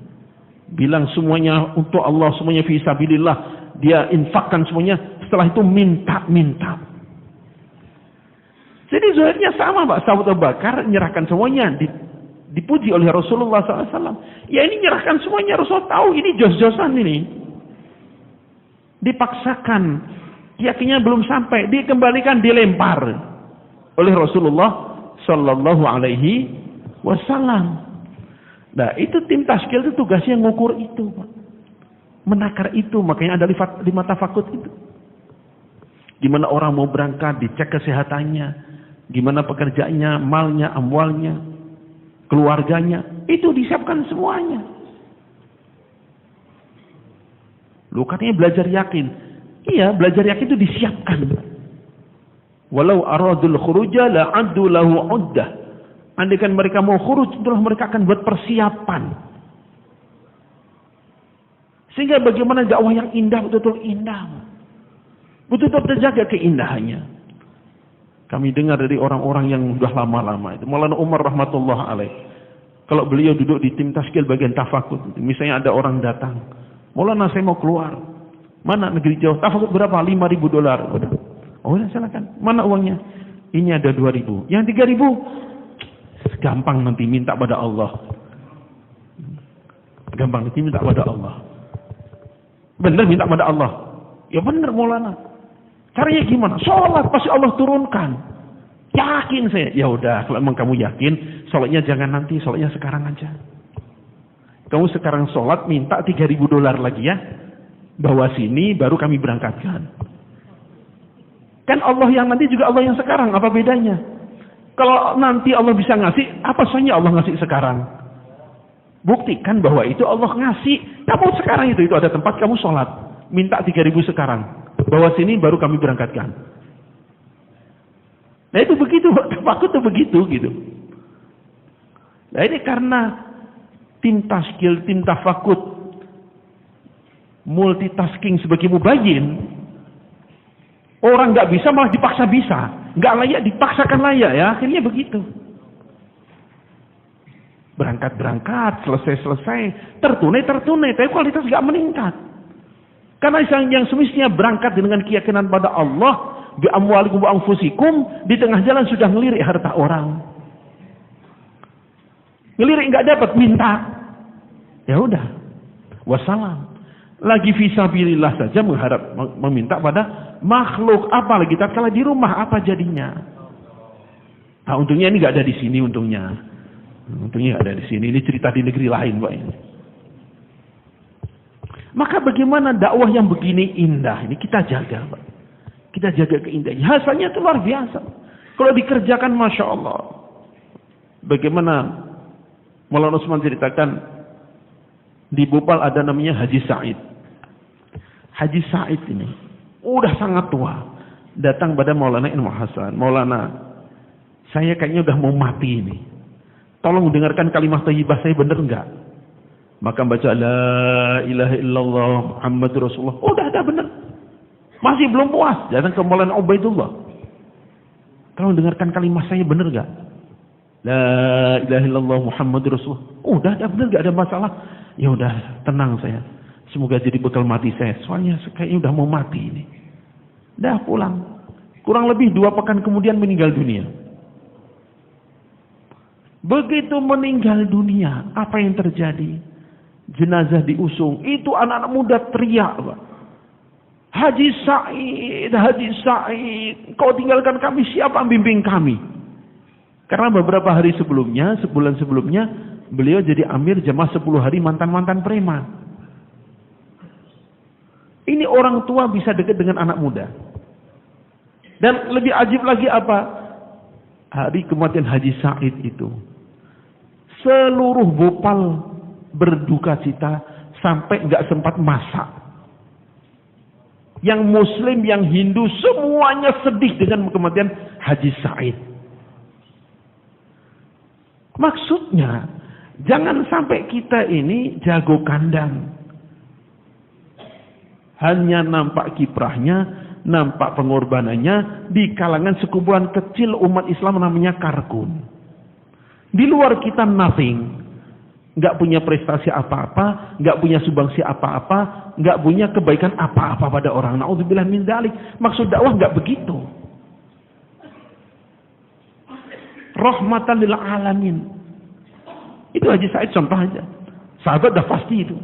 Bilang semuanya untuk Allah, semuanya fisabilillah. Dia infakkan semuanya, setelah itu minta-minta. Jadi zahirnya sama Pak, sahabat Abu Bakar menyerahkan semuanya, dipuji oleh Rasulullah SAW. Ya ini nyerahkan semuanya, Rasul tahu ini jos-josan ini. Dipaksakan, yakinnya belum sampai, dikembalikan, dilempar oleh Rasulullah Sallallahu Alaihi Wasallam. Nah itu tim taskil itu tugasnya ngukur itu, Pak. Menakar itu, makanya ada 5 tafakut itu. Gimana orang mau berangkat, dicek kesehatannya, gimana pekerjaannya, malnya, amwalnya, keluarganya, itu disiapkan semuanya. Lu katanya belajar yakin. Iya, belajar yakin itu disiapkan. Walau aradul khuruja la'addu lahu 'uddah. Andaikan mereka mau khuruj, itulah mereka akan buat persiapan. Sehingga bagaimana dakwah yang indah betul-betul indah. Betul-betul terjaga keindahannya. Kami dengar dari orang-orang yang sudah lama-lama itu. Maulana Umar rahmatullah alaih. Kalau beliau duduk di tim taskil bagian tafakut, misalnya ada orang datang, Maulana saya mau keluar. Mana negeri jauh? Tafakut berapa? $5.000. Oh ya silakan. Mana uangnya? Ini ada 2.000. Yang 3.000? Gampang nanti minta pada Allah. Gampang nanti minta pada Allah. Benar minta pada Allah. Ya benar Maulana. Caranya gimana? Sholat pasti Allah turunkan. Yakin saya. Ya udah, kalau emang kamu yakin, sholatnya jangan nanti, sholatnya sekarang aja. Kamu sekarang sholat minta $3.000 lagi ya. Bawa sini baru kami berangkatkan. Kan Allah yang nanti juga Allah yang sekarang, apa bedanya? Kalau nanti Allah bisa ngasih, apa soalnya Allah ngasih sekarang? Buktikan bahwa itu Allah ngasih. Kamu sekarang itu ada tempat kamu sholat. Minta 3.000 sekarang. Bawa sini baru kami berangkatkan. Nah itu begitu, aku tuh begitu gitu. Nah ini karena tim taskil, tim tafakut, multitasking sebagai mubayyin, orang nggak bisa malah dipaksa bisa, nggak layak dipaksakan layak ya, akhirnya begitu. Berangkat, selesai, tertunai, tapi kualitas nggak meningkat. Karena yang semestinya berangkat dengan keyakinan pada Allah, bi amwalikum wa anfusikum, di tengah jalan sudah ngelirik harta orang. Ngelirik nggak dapat, minta. Ya udah, wassalam. Lagi fisabilillah saja mengharap meminta pada makhluk, apalagi tatkala di rumah apa jadinya? Nah, untungnya ini nggak ada di sini, untungnya nggak ada di sini. Ini cerita di negeri lain, Pak. Maka bagaimana dakwah yang begini indah ini kita jaga, Pak. Kita jaga keindahannya. Hasilnya itu luar biasa. Kalau dikerjakan, masya Allah. Bagaimana Maulana Usman ceritakan di Bopal ada namanya Haji Said. Haji Said ini udah sangat tua. Datang pada Maulana Ilmu Hasan. Maulana, saya kayaknya udah mau mati ini. Tolong dengarkan kalimat thayyibah saya, bener enggak? Maka baca la ilaha illallah Muhammadur Rasulullah. Udah ada bener. Masih belum puas. Datang ke Maulana Ubaidullah. Tolong dengarkan kalimat saya, bener enggak? La ilaha illallah Muhammadur Rasulullah. Udah ada bener, enggak ada masalah. Ya udah, tenang saya. Semoga jadi bekal mati saya. Soalnya kayaknya udah mau mati ini. Dah pulang. Kurang lebih 2 pekan kemudian meninggal dunia. Begitu meninggal dunia, apa yang terjadi? Jenazah diusung. Itu anak-anak muda teriak, Pak. Haji Said, kau tinggalkan kami, siapa bimbing kami? Karena beberapa hari sebelumnya, sebulan sebelumnya, beliau jadi amir jamaah 10 hari mantan-mantan preman. Ini orang tua bisa dekat dengan anak muda. Dan lebih ajib lagi apa? Hari kematian Haji Said itu, seluruh Bopal berduka cita sampai nggak sempat masak. Yang Muslim, yang Hindu, semuanya sedih dengan kematian Haji Said. Maksudnya, jangan sampai kita ini jago kandang. Hanya nampak kiprahnya, nampak pengorbanannya di kalangan sekumpulan kecil umat Islam namanya Karkun. Di luar kita nothing. Nggak punya prestasi apa-apa, nggak punya sumbangsi apa-apa, nggak punya kebaikan apa-apa pada orang. Na'udzubillah min dzalik. Maksud dakwah nggak begitu. Rahmatan lil alamin. Itu Haji Said contoh aja. Sahabat dah pasti itu.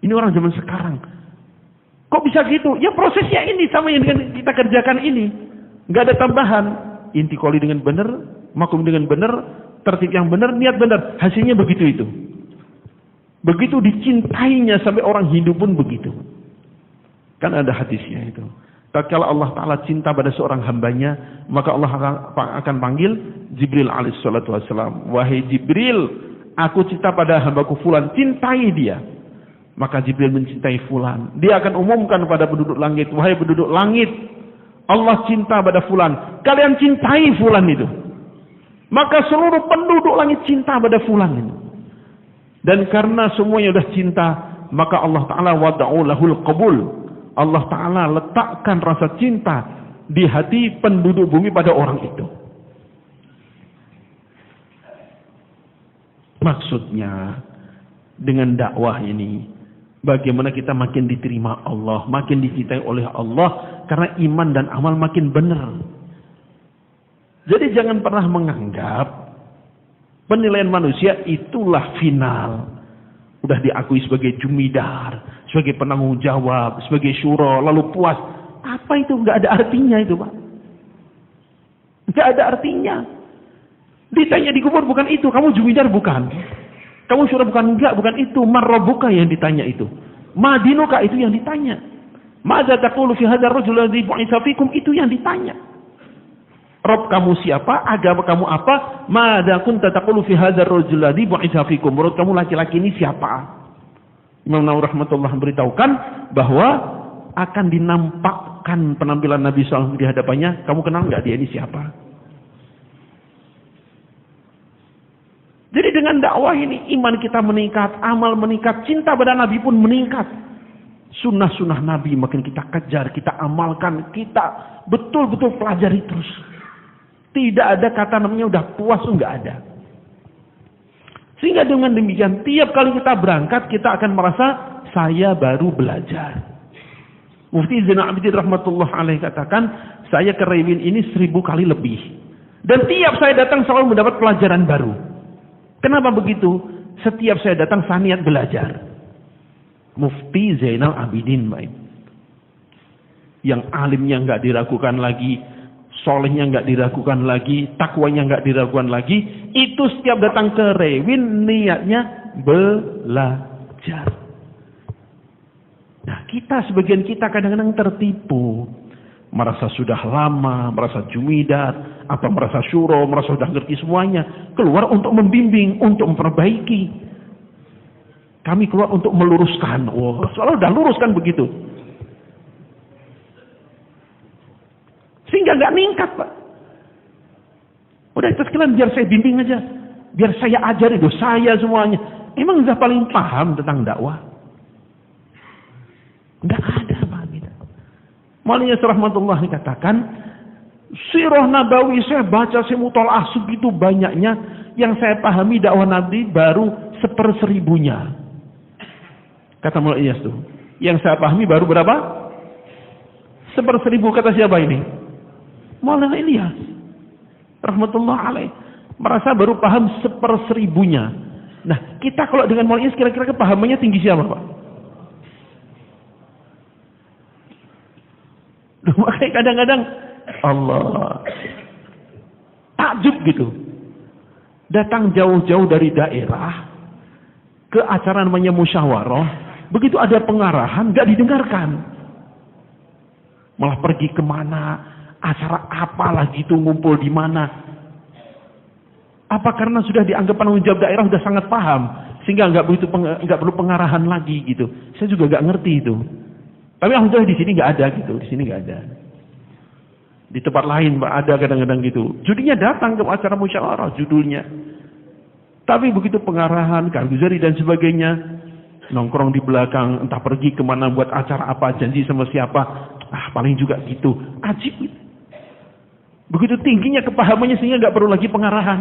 Ini orang zaman sekarang. Kok bisa gitu? Ya prosesnya ini sama yang kita kerjakan ini. Nggak ada tambahan. Intikoli dengan benar, makum dengan benar, tertib yang benar, niat benar, hasilnya begitu itu. Begitu dicintainya sampai orang Hindu pun begitu. Kan ada hadisnya itu. Tatkala Allah Ta'ala cinta pada seorang hambanya, maka Allah akan panggil Jibril alaihissalatu wassalam. Wahai Jibril, aku cinta pada hambaku Fulan, cintai dia. Maka Jibril mencintai Fulan. Dia akan umumkan pada penduduk langit, wahai penduduk langit, Allah cinta pada Fulan, kalian cintai Fulan itu. Maka seluruh penduduk langit cinta pada Fulan itu. Dan karena semuanya sudah cinta, maka Allah Ta'ala wada'u lahul qabul. Allah Ta'ala letakkan rasa cinta di hati penduduk bumi pada orang itu. Maksudnya, dengan dakwah ini, bagaimana kita makin diterima Allah, makin dicintai oleh Allah, karena iman dan amal makin benar. Jadi jangan pernah menganggap penilaian manusia itulah final. Udah diakui sebagai jumidar, sebagai penanggung jawab, sebagai syuro, lalu puas. Apa itu? Nggak ada artinya itu, Pak. Nggak ada artinya. Ditanya di kubur bukan itu, kamu jumidar bukan. Kamu syuro bukan, enggak, bukan itu. Marrobuka yang ditanya itu. Madinuka itu yang ditanya. Madza taqulu fi hadzal rajul ladzi bu'itsa fikum, itu yang ditanya. Rob kamu siapa? Agama kamu apa? Madza kunta taqulu fi hadzal rajul ladzi bu'itsa fikum. Menurut kamu laki-laki ini siapa? Imam Nawawi rahmatullah memberitahukan bahwa akan dinampakkan penampilan Nabi SAW di hadapannya. Kamu kenal nggak dia ini siapa? Jadi dengan dakwah ini iman kita meningkat, amal meningkat, cinta pada Nabi pun meningkat. Sunnah-sunnah Nabi makin kita kejar, kita amalkan, kita betul-betul pelajari terus. Tidak ada kata namanya udah puas, nggak ada. Sehingga dengan demikian tiap kali kita berangkat kita akan merasa saya baru belajar. Mufti Zainal Abidin rahmatullah alaih katakan, saya ke Rewin ini 1000 kali lebih. Dan tiap saya datang selalu mendapat pelajaran baru. Kenapa begitu? Setiap saya datang saya niat belajar. Mufti Zainal Abidin, baik. Yang alimnya nggak diragukan lagi, solehnya nggak diragukan lagi, takwanya nggak diragukan lagi, itu setiap datang ke Rewin niatnya belajar. Nah, sebagian kita kadang-kadang tertipu, merasa sudah lama, merasa jumidar, atau merasa syuro, merasa sudah ngerti semuanya, keluar untuk membimbing, untuk memperbaiki. Kami keluar untuk meluruskan. Wah, soalnya udah lurus kan begitu. Sehingga nggak ningkat, Pak. Udah itu sekalian biar saya bimbing aja, biar saya ajari, saya semuanya. Emang udah paling paham tentang dakwah? Nggak ada, Pak. Maliyah rahmatullah dikatakan, sirah Nabawi saya baca, saya mutalaah segitu banyaknya, yang saya pahami dakwah Nabi baru 1/1000-nya. Kata Maliyah itu, yang saya pahami baru berapa? 1/1000. Kata siapa ini? Maulana Ilyas rahmatullah alaih merasa baru paham 1/1000-nya. Nah, kita kalau dengan Maulana Ilyas kira-kira kepahamannya tinggi siapa, Pak? Makanya kadang-kadang Allah takjub gitu. Datang jauh-jauh dari daerah ke acara namanya musyawarah, begitu ada pengarahan nggak didengarkan. Malah pergi kemana, acara apa lagi itu, ngumpul di mana. Apa karena sudah dianggap penanggung jawab daerah sudah sangat paham sehingga nggak perlu pengarahan lagi gitu. Saya juga nggak ngerti itu. Tapi alhamdulillah di sini nggak ada gitu, di sini nggak ada. Di tempat lain ada kadang-kadang gitu. Judinya datang ke acara musyawarah judulnya. Tapi begitu pengarahan, karguzari dan sebagainya, nongkrong di belakang, entah pergi kemana buat acara apa, janji sama siapa, paling juga gitu. Ajib gitu. Begitu tingginya kepahamannya sehingga nggak perlu lagi pengarahan.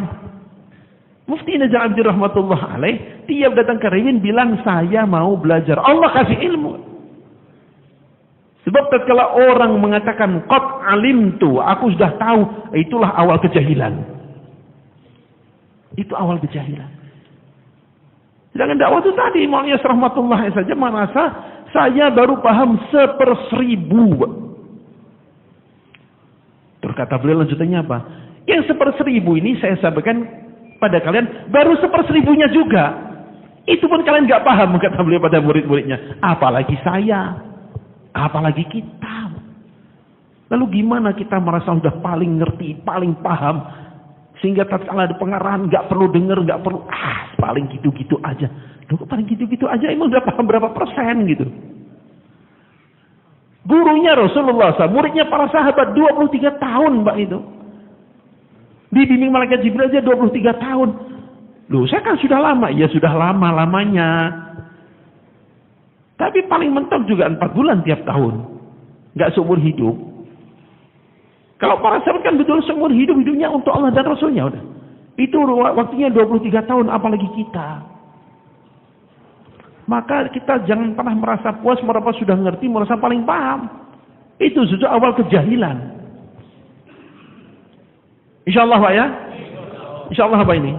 Mufti Zainal Abidin rahmatullah alaih tiap datang ke Rewin bilang saya mau belajar. Allah kasih ilmu. Sebab tatkala orang mengatakan qad alimtu, aku sudah tahu, itulah awal kejahilan. Itu awal kejahilan. Sedangkan dakwah itu tadi, Maulana rahmatullah saja merasa saya baru paham 1/1000. Terus kata beliau lanjutannya apa? Yang 1/1000 ini saya sampaikan pada kalian baru 1/1000-nya juga. Itu pun kalian nggak paham, kata beliau pada murid-muridnya. Apalagi saya. Apalagi kita. Lalu gimana kita merasa sudah paling ngerti, paling paham, sehingga tatkala ada pengarahan nggak perlu dengar, nggak perlu paling gitu-gitu aja. Loh, paling gitu-gitu aja emang udah paham berapa persen gitu. Gurunya Rasulullah SAW, muridnya para sahabat 23 tahun, Pak itu. Dibimbing malaikat Jibril aja 23 tahun. Loh, saya kan sudah lama, ya sudah lama-lamanya. Tapi paling mentok juga 4 bulan tiap tahun. Nggak seumur hidup. Kalau para sahabat kan betul seumur hidupnya untuk Allah dan Rasulnya. Udah. Itu waktunya 23 tahun, apalagi kita. Maka kita jangan pernah merasa puas, merasa sudah ngerti, merasa paling paham. Itu sejak awal kejahilan. Insyaallah Pak ya? Insyaallah apa ini?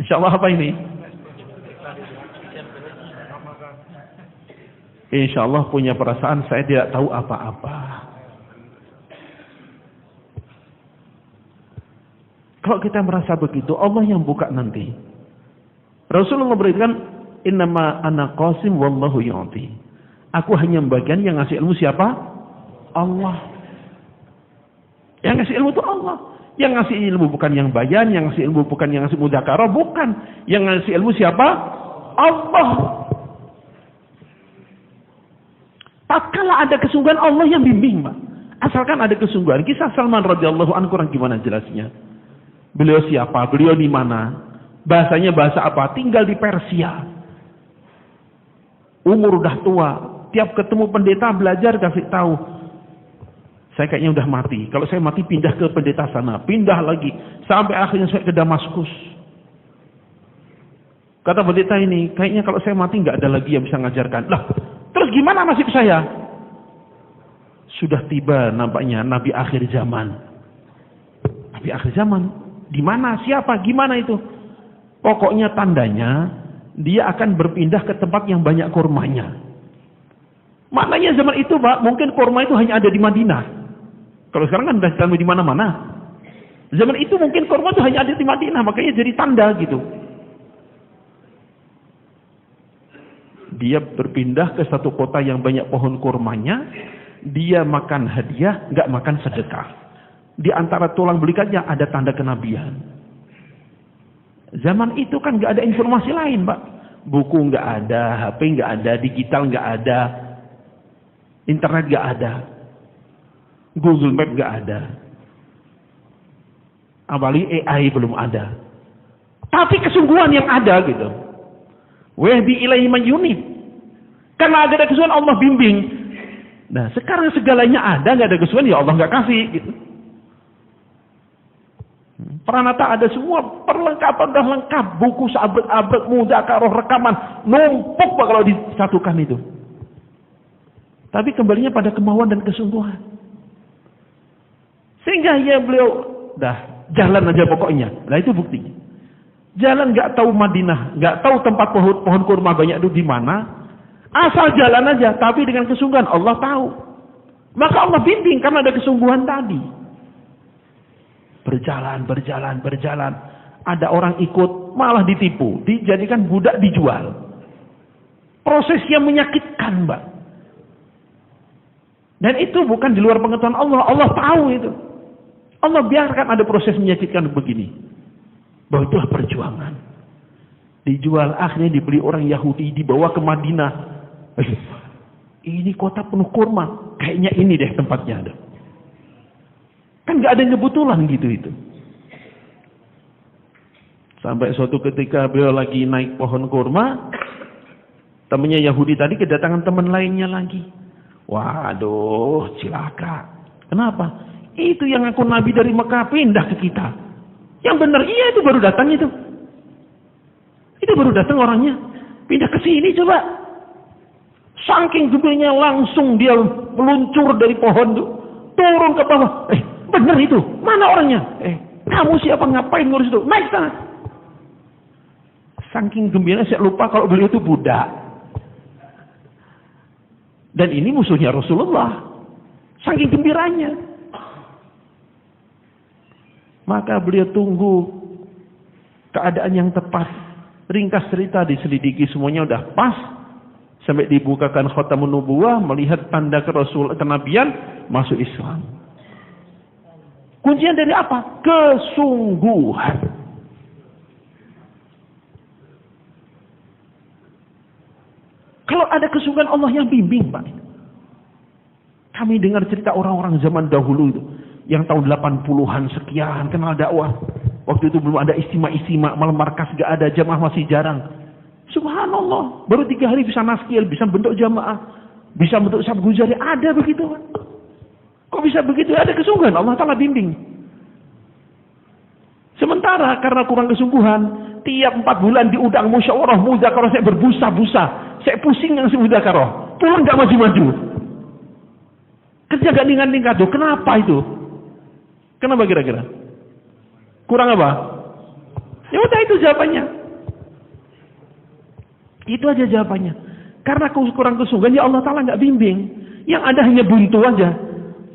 Insyaallah apa ini? Insya Allah punya perasaan saya tidak tahu apa-apa. Kalau kita merasa begitu, Allah yang buka nanti. Rasulullah berikan, innama ana qasim wallahu yu'ti. Aku hanya bagian yang ngasih ilmu siapa? Allah. Yang ngasih ilmu itu Allah. Yang ngasih ilmu bukan yang bayan, yang ngasih ilmu bukan yang ngasih mudzakarah, bukan. Yang ngasih ilmu siapa? Allah. Tatkala ada kesungguhan, Allah yang bimbing, Pak. Asalkan ada kesungguhan. Kisah Salman radhiyallahu anhu kurang gimana jelasnya? Beliau siapa? Beliau di mana? Bahasanya bahasa apa? Tinggal di Persia. Umur udah tua. Tiap ketemu pendeta belajar kasih tahu. Saya kayaknya udah mati. Kalau saya mati pindah ke pendeta sana. Pindah lagi. Sampai akhirnya saya ke Damaskus. Kata pendeta ini, kayaknya kalau saya mati nggak ada lagi yang bisa ngajarkan. Lah, terus gimana nasib saya? Sudah tiba nampaknya Nabi akhir zaman. Nabi akhir zaman. Di mana? Siapa? Gimana itu? Pokoknya tandanya dia akan berpindah ke tempat yang banyak kurmanya. Maknanya zaman itu, Pak, mungkin kurma itu hanya ada di Madinah. Kalau sekarang kan sudah di mana-mana. Zaman itu mungkin kurma itu hanya ada di Madinah, makanya jadi tanda gitu. Dia berpindah ke satu kota yang banyak pohon kurmanya. Dia makan hadiah, nggak makan sedekah. Di antara tulang belikatnya ada tanda kenabian. Zaman itu kan nggak ada informasi lain, Pak. Buku nggak ada, HP nggak ada, digital nggak ada, internet nggak ada, Google Map nggak ada, apalagi AI belum ada. Tapi kesungguhan yang ada gitu. Wahbi ilaihi man yunib. Karena ada kesungguhan Allah bimbing. Nah sekarang segalanya ada, nggak ada kesungguhan ya Allah nggak kasih gitu. Pranata ada semua, perlengkapan dah lengkap, buku seabad-abad, mudzakarah, rekaman, numpuk Pak kalau disatukan itu. Tapi kembalinya pada kemauan dan kesungguhan. Sehingga ya beliau dah jalan aja pokoknya. Nah itu buktinya. Jalan nggak tahu Madinah, nggak tahu tempat pohon kurma banyak itu di mana. Asal jalan aja, tapi dengan kesungguhan Allah tahu. Maka Allah bimbing karena ada kesungguhan tadi. Berjalan. Ada orang ikut, malah ditipu. Dijadikan budak, dijual. Proses yang menyakitkan, Mbak. Dan itu bukan di luar pengetahuan Allah. Allah tahu itu. Allah biarkan ada proses menyakitkan begini. Bahwa itulah perjuangan. Dijual, akhirnya dibeli orang Yahudi, dibawa ke Madinah. Ini kota penuh kurma. Kayaknya ini deh tempatnya ada. Kan nggak ada yang kebetulan gitu itu. Sampai suatu ketika beliau lagi naik pohon kurma, temannya Yahudi tadi kedatangan teman lainnya lagi. Waduh, cilaka. Kenapa? Itu yang ngaku Nabi dari Mekah pindah ke kita. Yang benar iya itu baru datang itu. Itu baru datang orangnya. Pindah ke sini coba. Saking gembiranya langsung dia meluncur dari pohon tuh, turun ke bawah. Benar itu. Mana orangnya? Kamu siapa ngapain ngurus itu? Naik sana. Saking gembiranya saya lupa kalau beliau itu budak. Dan ini musuhnya Rasulullah. Saking gembiranya. Maka beliau tunggu keadaan yang tepat. Ringkas cerita diselidiki semuanya udah pas. Sampai dibukakan khatamun nubuwah, melihat tanda kenabian, masuk Islam. Kuncinya dari apa? Kesungguhan. Kalau ada kesungguhan Allah yang bimbing, Pak. Kami dengar cerita orang-orang zaman dahulu itu. Yang tahun 80-an sekian kenal dakwah. Waktu itu belum ada istimewa, malam markas gak ada, jamaah masih jarang. Subhanallah. Baru 3 hari bisa naskil, bisa bentuk jamaah. Bisa bentuk sabguzari. Ada begitu, Pak. Kok bisa begitu? Ada kesungguhan. Allah Ta'ala bimbing. Sementara karena kurang kesungguhan, tiap 4 bulan diundang musyawarah, mudzakarah, saya berbusa-busa. Saya pusing yang mudzakarah. Pulang gak maju-maju. Kerja gak tingkat-tingkat. Kenapa itu? Kenapa kira-kira? Kurang apa? Ya udah itu jawabannya. Itu aja jawabannya. Karena kurang kesungguhan, ya Allah Ta'ala nggak bimbing. Yang ada hanya buntu aja.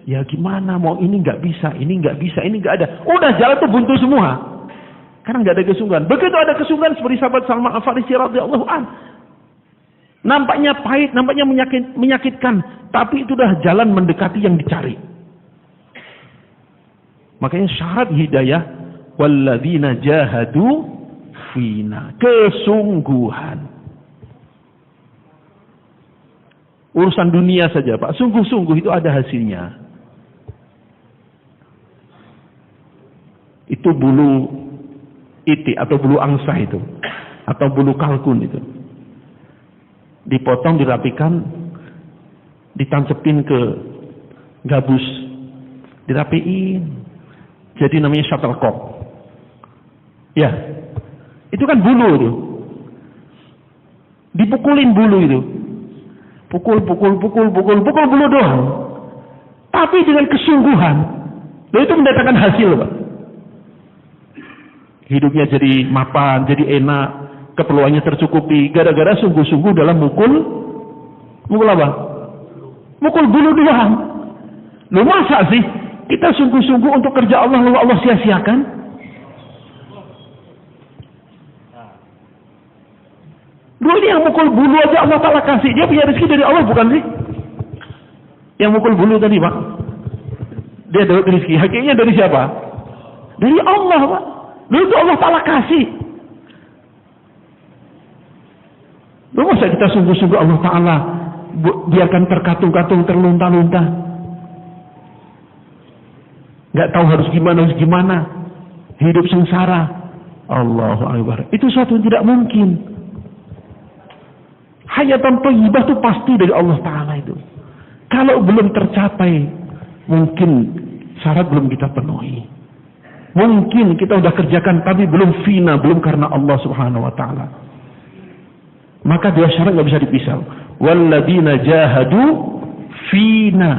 Ya gimana, mau ini nggak bisa, ini nggak bisa, ini nggak ada. Udah jalan tuh buntu semua. Karena nggak ada kesungguhan. Begitu ada kesungguhan seperti sahabat Salman Al-Farisi radhiyallahu an. Nampaknya pahit, nampaknya menyakitkan. Tapi itu udah jalan mendekati yang dicari. Makanya syarat hidayah. Walladzina jahadu fina. Kesungguhan. Urusan dunia saja Pak, sungguh-sungguh itu ada hasilnya. Itu bulu itik atau bulu angsa itu, atau bulu kalkun itu. Dipotong, dirapikan, ditancepin ke gabus, dirapiin. Jadi namanya shuttlecock. Ya, itu kan bulu itu. Dipukulin bulu itu. Pukul bulu doang. Tapi dengan kesungguhan, itu mendatangkan hasil, Pak. Hidupnya jadi mapan, jadi enak, keperluannya tercukupi, gara-gara sungguh-sungguh dalam mukul apa? Mukul bulu doang. Lu masa sih kita sungguh-sungguh untuk kerja Allah lalu Allah sia-siakan? Dulu ini yang mukul bulu aja Allah Ta'ala kasih. Dia punya rezeki dari Allah bukan sih? Yang mukul bulu tadi Pak. Dia dapat rezeki. Hakikatnya dari siapa? Dari Allah Pak. Dulu itu Allah Ta'ala kasih. Dulu masa kita sungguh-sungguh Allah Ta'ala biarkan terkatung-katung, terlunta-lunta. Gak tahu harus gimana. Hidup sengsara. Allahu Akbar. Itu suatu yang tidak mungkin. Hayatan thayyibah itu pasti dari Allah Ta'ala itu. Kalau belum tercapai, mungkin syarat belum kita penuhi. Mungkin kita udah kerjakan, tapi belum fina, belum karena Allah Subhanahu Wa Ta'ala. Maka dua syarat nggak bisa dipisah. Walladzina jahadu fina.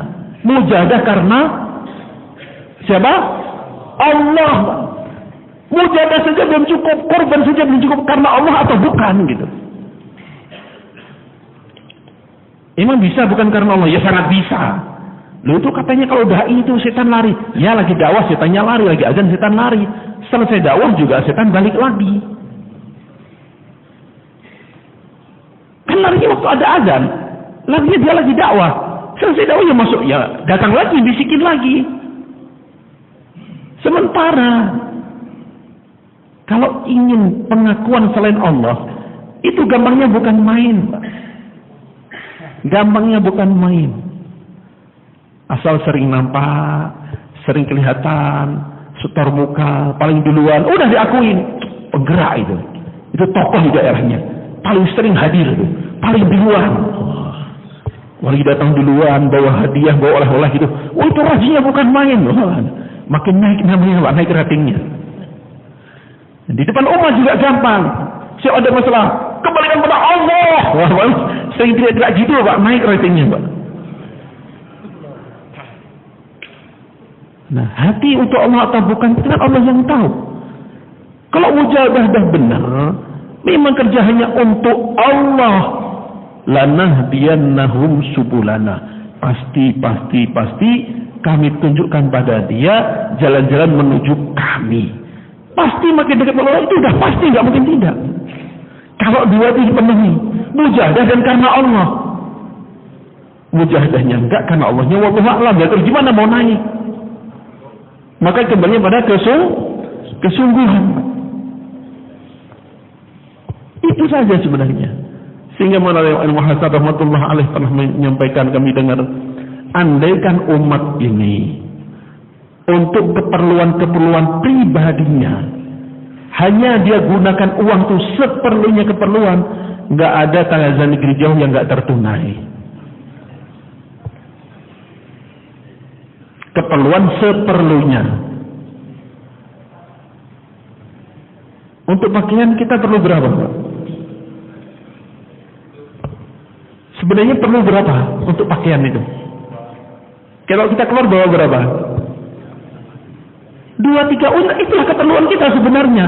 Mujahadah karena siapa? Allah. Mujahadah saja belum cukup, korban saja belum cukup karena Allah atau bukan gitu. Emang bisa bukan karena Allah? Ya sangat bisa. Loh itu katanya kalau dai itu setan lari. Ya lagi dakwah setannya lari, lagi azan setan lari. Selesai dakwah juga setan balik lagi. Kan larinya waktu ada azan. Larinya dia lagi dakwah. Selesai dakwah ya masuk, ya datang lagi, bisikin lagi. Sementara kalau ingin pengakuan selain Allah, itu gampangnya bukan main, Pak. Gampangnya bukan main. Asal sering nampak, sering kelihatan, setor muka, paling duluan, udah diakuin. Penggerak itu. Itu tokoh di daerahnya. Paling sering hadir itu. Paling duluan. Lagi datang duluan, bawa hadiah, bawa oleh-oleh gitu. Oh itu rajinya bukan main. Makin naik namanya, naik ratingnya. Di depan umat juga gampang. Siapa ada masalah, kembalikan pada Allah. Sering tidak gitu Pak, naik ratingnya Pak. Nah hati untuk Allah atau bukan, itu kan Allah yang tahu. Kalau mujahadah dah benar, memang kerja hanya untuk Allah. Lanahdiyannahum subulana. Pasti kami tunjukkan pada dia jalan-jalan menuju kami. Pasti makin dekat dengan Allah, itu udah pasti, nggak mungkin tidak. Kalau dua itu dipenuhi, mujahadah dan karena Allah. Mujahadahnya enggak karena Allahnya, wallahu a'lam. Ya terus gimana mau naik? Maka kembali pada kesungguhan. Itu saja sebenarnya. Sehingga Maulana Al-Muhasab rahmatullah alaih pernah menyampaikan, kami dengar, andaikan umat ini untuk keperluan-keperluan pribadinya hanya dia gunakan uang itu seperlunya keperluan, nggak ada azan negeri jauh yang nggak tertunai. Keperluan seperlunya. Untuk pakaian kita perlu berapa, Pak? Sebenarnya perlu berapa untuk pakaian itu? Kalau kita keluar bawa berapa? 2-3 unta, itulah keperluan kita sebenarnya.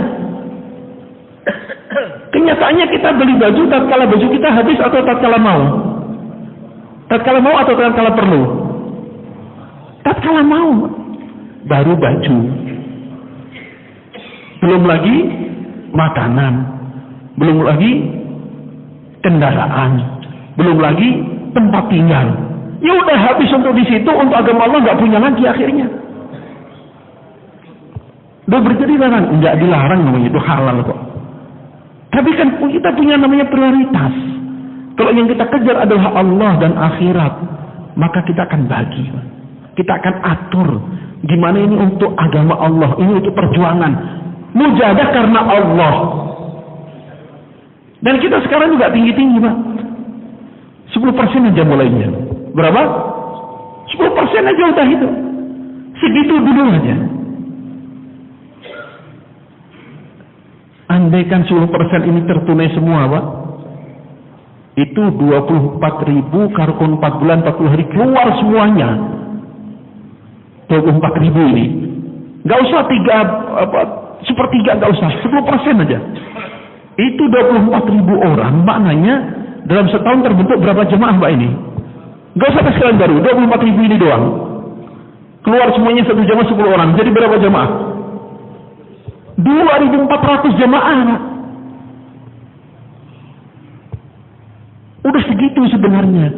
Kenyataannya kita beli baju tatkala baju kita habis atau tatkala mau? Tatkala mau atau tatkala perlu? Tatkala mau. Baru baju. Belum lagi makanan. Belum lagi kendaraan. Belum lagi tempat tinggal. Ya udah habis untuk di situ, untuk agama Allah nggak punya lagi akhirnya. Udah berarti dilarang? Nggak dilarang namanya, itu halal kok. Tapi kan kita punya namanya prioritas. Kalau yang kita kejar adalah Allah dan akhirat, maka kita akan bagi. Kita akan atur. Gimana ini untuk agama Allah, ini untuk perjuangan. Mujahadah karena Allah. Dan kita sekarang juga tinggi-tinggi, Pak. 10% aja mulainya. Berapa? 10% aja udah itu. Segitu dulu aja. Andaikan 10% ini tertunai semua, Pak, itu 24.000 kali 4 bulan 40 hari keluar semuanya. 24.000 ini. Gak usah 1/3, gak usah, 10% aja. Itu 24.000 orang, maknanya dalam setahun terbentuk berapa jemaah, Mbak ini? Gak usah sekalian baru, 24.000 ini doang. Keluar semuanya satu jemaah 10 orang, jadi berapa jemaah? 2.400 jemaah. Udah segitu sebenarnya.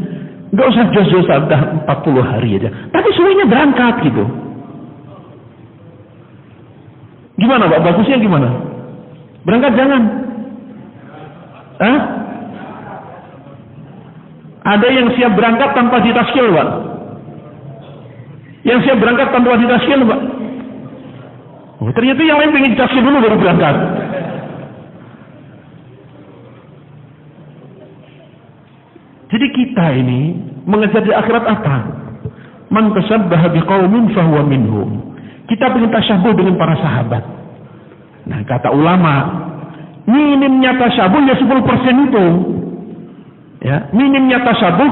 Gak usah jos-josan, dah 40 hari aja. Tapi semuanya berangkat gitu. Gimana, Pak? Bagusnya gimana? Berangkat jangan? Hah? Ada yang siap berangkat tanpa ditaskil, Pak? Yang siap berangkat tanpa ditaskil, Pak? Oh, ternyata yang lain pengen ditaskil dulu baru berangkat. Jadi kita ini mengejar di akhirat apa? Man tashabbaha biqaumin fahuwa minhum. Kita ingin tasyabuh dengan para sahabat. Nah, kata ulama, minimnya tasyabuh ya 10% itu. Ya, minimnya tasyabuh,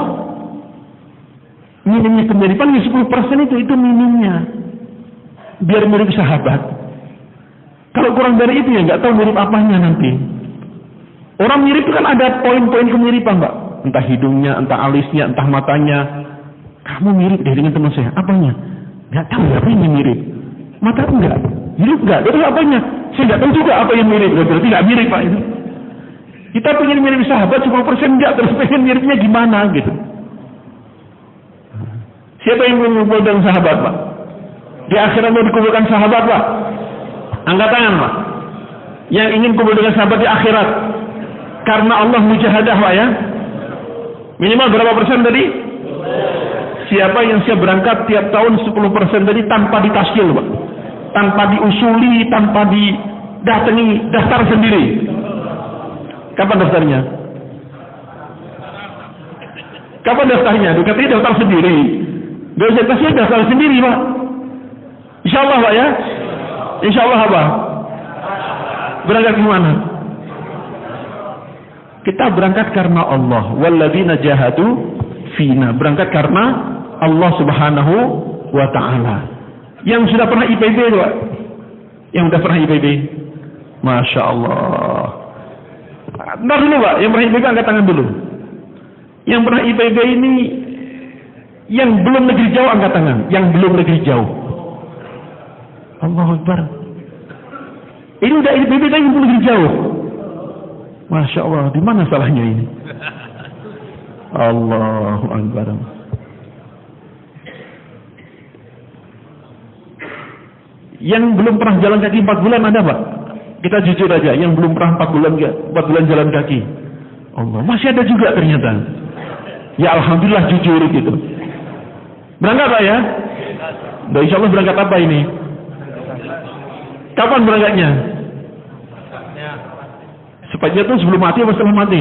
minimnya kemiripan ya 10% itu minimnya. Biar mirip sahabat. Kalau kurang dari itu ya nggak tahu mirip apanya nanti. Orang mirip kan ada poin-poin kemiripan, Pak. Entah hidungnya, entah alisnya, entah matanya. Kamu mirip deh dengan teman saya. Apanya? Nggak tahu apa yang mirip. Mata enggak, mirip enggak. Terus apanya? Saya nggak tahu juga apa yang mirip. Berarti nggak mirip, Pak itu. Kita pengen mirip sahabat 10% enggak, terus pengen miripnya gimana gitu. Siapa yang mengumpul dengan sahabat, Pak? Di akhirat mau dikumpulkan sahabat, Pak? Angkat tangan, Pak. Yang ingin kumpul dengan sahabat di akhirat karena Allah mujahadah, Pak ya. Minimal berapa persen tadi? Siapa yang siap berangkat tiap tahun 10% tadi tanpa ditaskil, Pak? Tanpa diusuli, tanpa didatangi, daftar sendiri. Kapan daftarnya? Kapan daftarnya? Katanya daftar sendiri. Gak usah kasih daftar sendiri, Pak. Insya Allah, Pak ya. Insya Allah apa? Berangkat kemana? Kita berangkat karena Allah. Walladzina jahadu fina. Berangkat karena Allah Subhanahu wa Ta'ala. Yang sudah pernah IPB, Pak? Yang sudah pernah IPB? Masya Allah. Ntar dulu, Pak. Yang pernah IPB angkat tangan dulu. Yang pernah IPB ini, yang belum negeri jauh angkat tangan. Yang belum negeri jauh. Allahu Akbar. Ini udah IPB tapi belum negeri jauh. Masya Allah. Di mana salahnya ini? Allahu Akbar. Yang belum pernah jalan kaki 4 bulan ada, Pak? Kita jujur aja, yang belum pernah 4 bulan jalan kaki. Allah, masih ada juga ternyata. Ya Alhamdulillah jujur gitu. Berangkat, Pak ya? Nah, insya Allah berangkat apa ini? Kapan berangkatnya? Sepanjang itu sebelum mati atau setelah mati?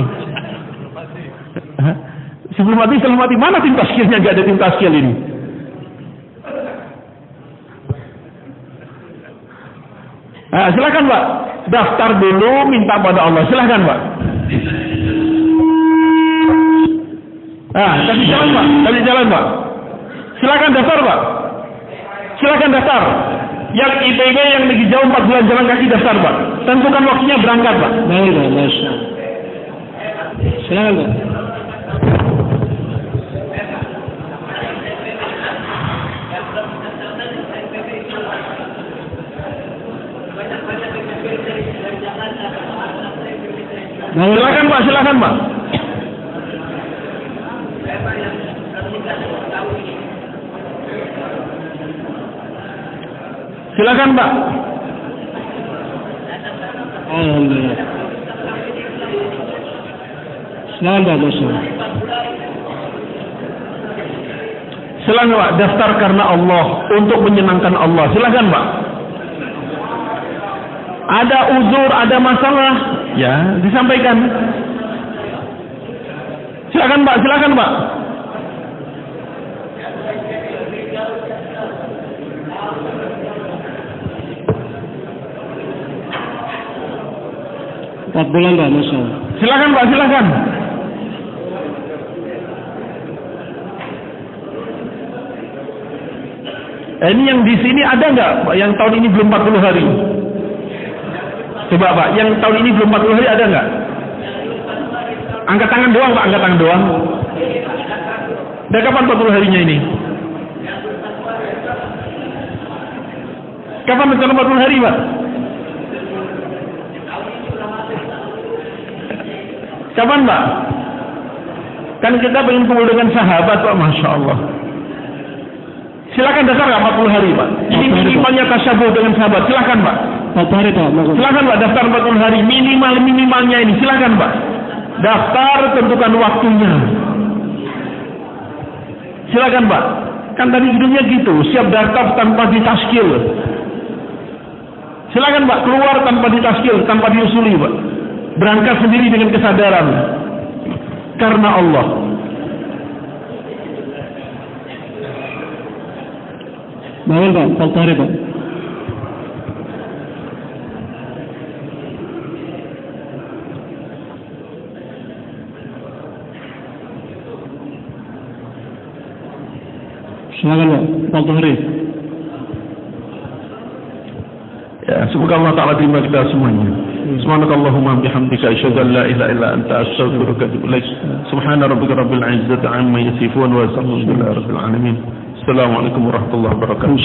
Sebelum mati, setelah mati. Mana tim taskilnya? Gak ada tim taskil ini. Nah, silakan, Pak. Daftar dulu, minta pada Allah. Silakan, Pak. Nah, kasih jalan, Pak. Kasih jalan, Pak. Silakan daftar, Pak. Silakan daftar. Yang ITB yang lagi jauh 4 bulan jalan kaki daftar Pak. Tentukan waktunya berangkat Pak. Baik Pak, Masya. Silakan Pak. Silakan Pak, silakan Pak. Silakan Pak. Alhamdulillah. Silakan Pak, Masya. Silakan Pak, daftar karena Allah, untuk menyenangkan Allah. Silakan Pak. Ada uzur, ada masalah, ya disampaikan. Silakan Pak, silakan Pak. Empat bulan Pak, Masya. Silakan Pak, silakan. Ini yang di sini ada nggak Pak, yang tahun ini belum 40 hari? Coba Pak, yang tahun ini belum 40 hari ada nggak? Angkat tangan doang Pak, angkat tangan doang. Udah kapan 40 harinya ini? Kapan rencana 40 hari Pak? Kapan Pak? Kan kita pengen kumpul dengan sahabat Pak, Masya Allah. Silakan daftar nggak 40 hari Pak? Ini minimalnya tasyabuh dengan sahabat. Silakan Pak. 4 hari Pak. Silakan Pak, daftar 40 hari. Minimalnya ini. Silakan Pak. Daftar, tentukan waktunya. Silakan Pak. Kan tadi judulnya gitu, siap daftar tanpa ditaskil. Silakan Pak, keluar tanpa ditaskil, tanpa diusuli Pak. Berangkat sendiri dengan kesadaran. Karena Allah. Baik Pak, 4 hari Pak. Silakan Pak, 4 hari. Ya, semoga Allah Ta'ala terima kita semuanya. Subhanakallahumma bihamdika asyhadu an la ilaha illa anta astaghfiruka wa atubu ilaik. Subhana rabbika rabbil izzati amma yasifun wa salamun alal mursalin. Assalamualaikum warahmatullahi wabarakatuh.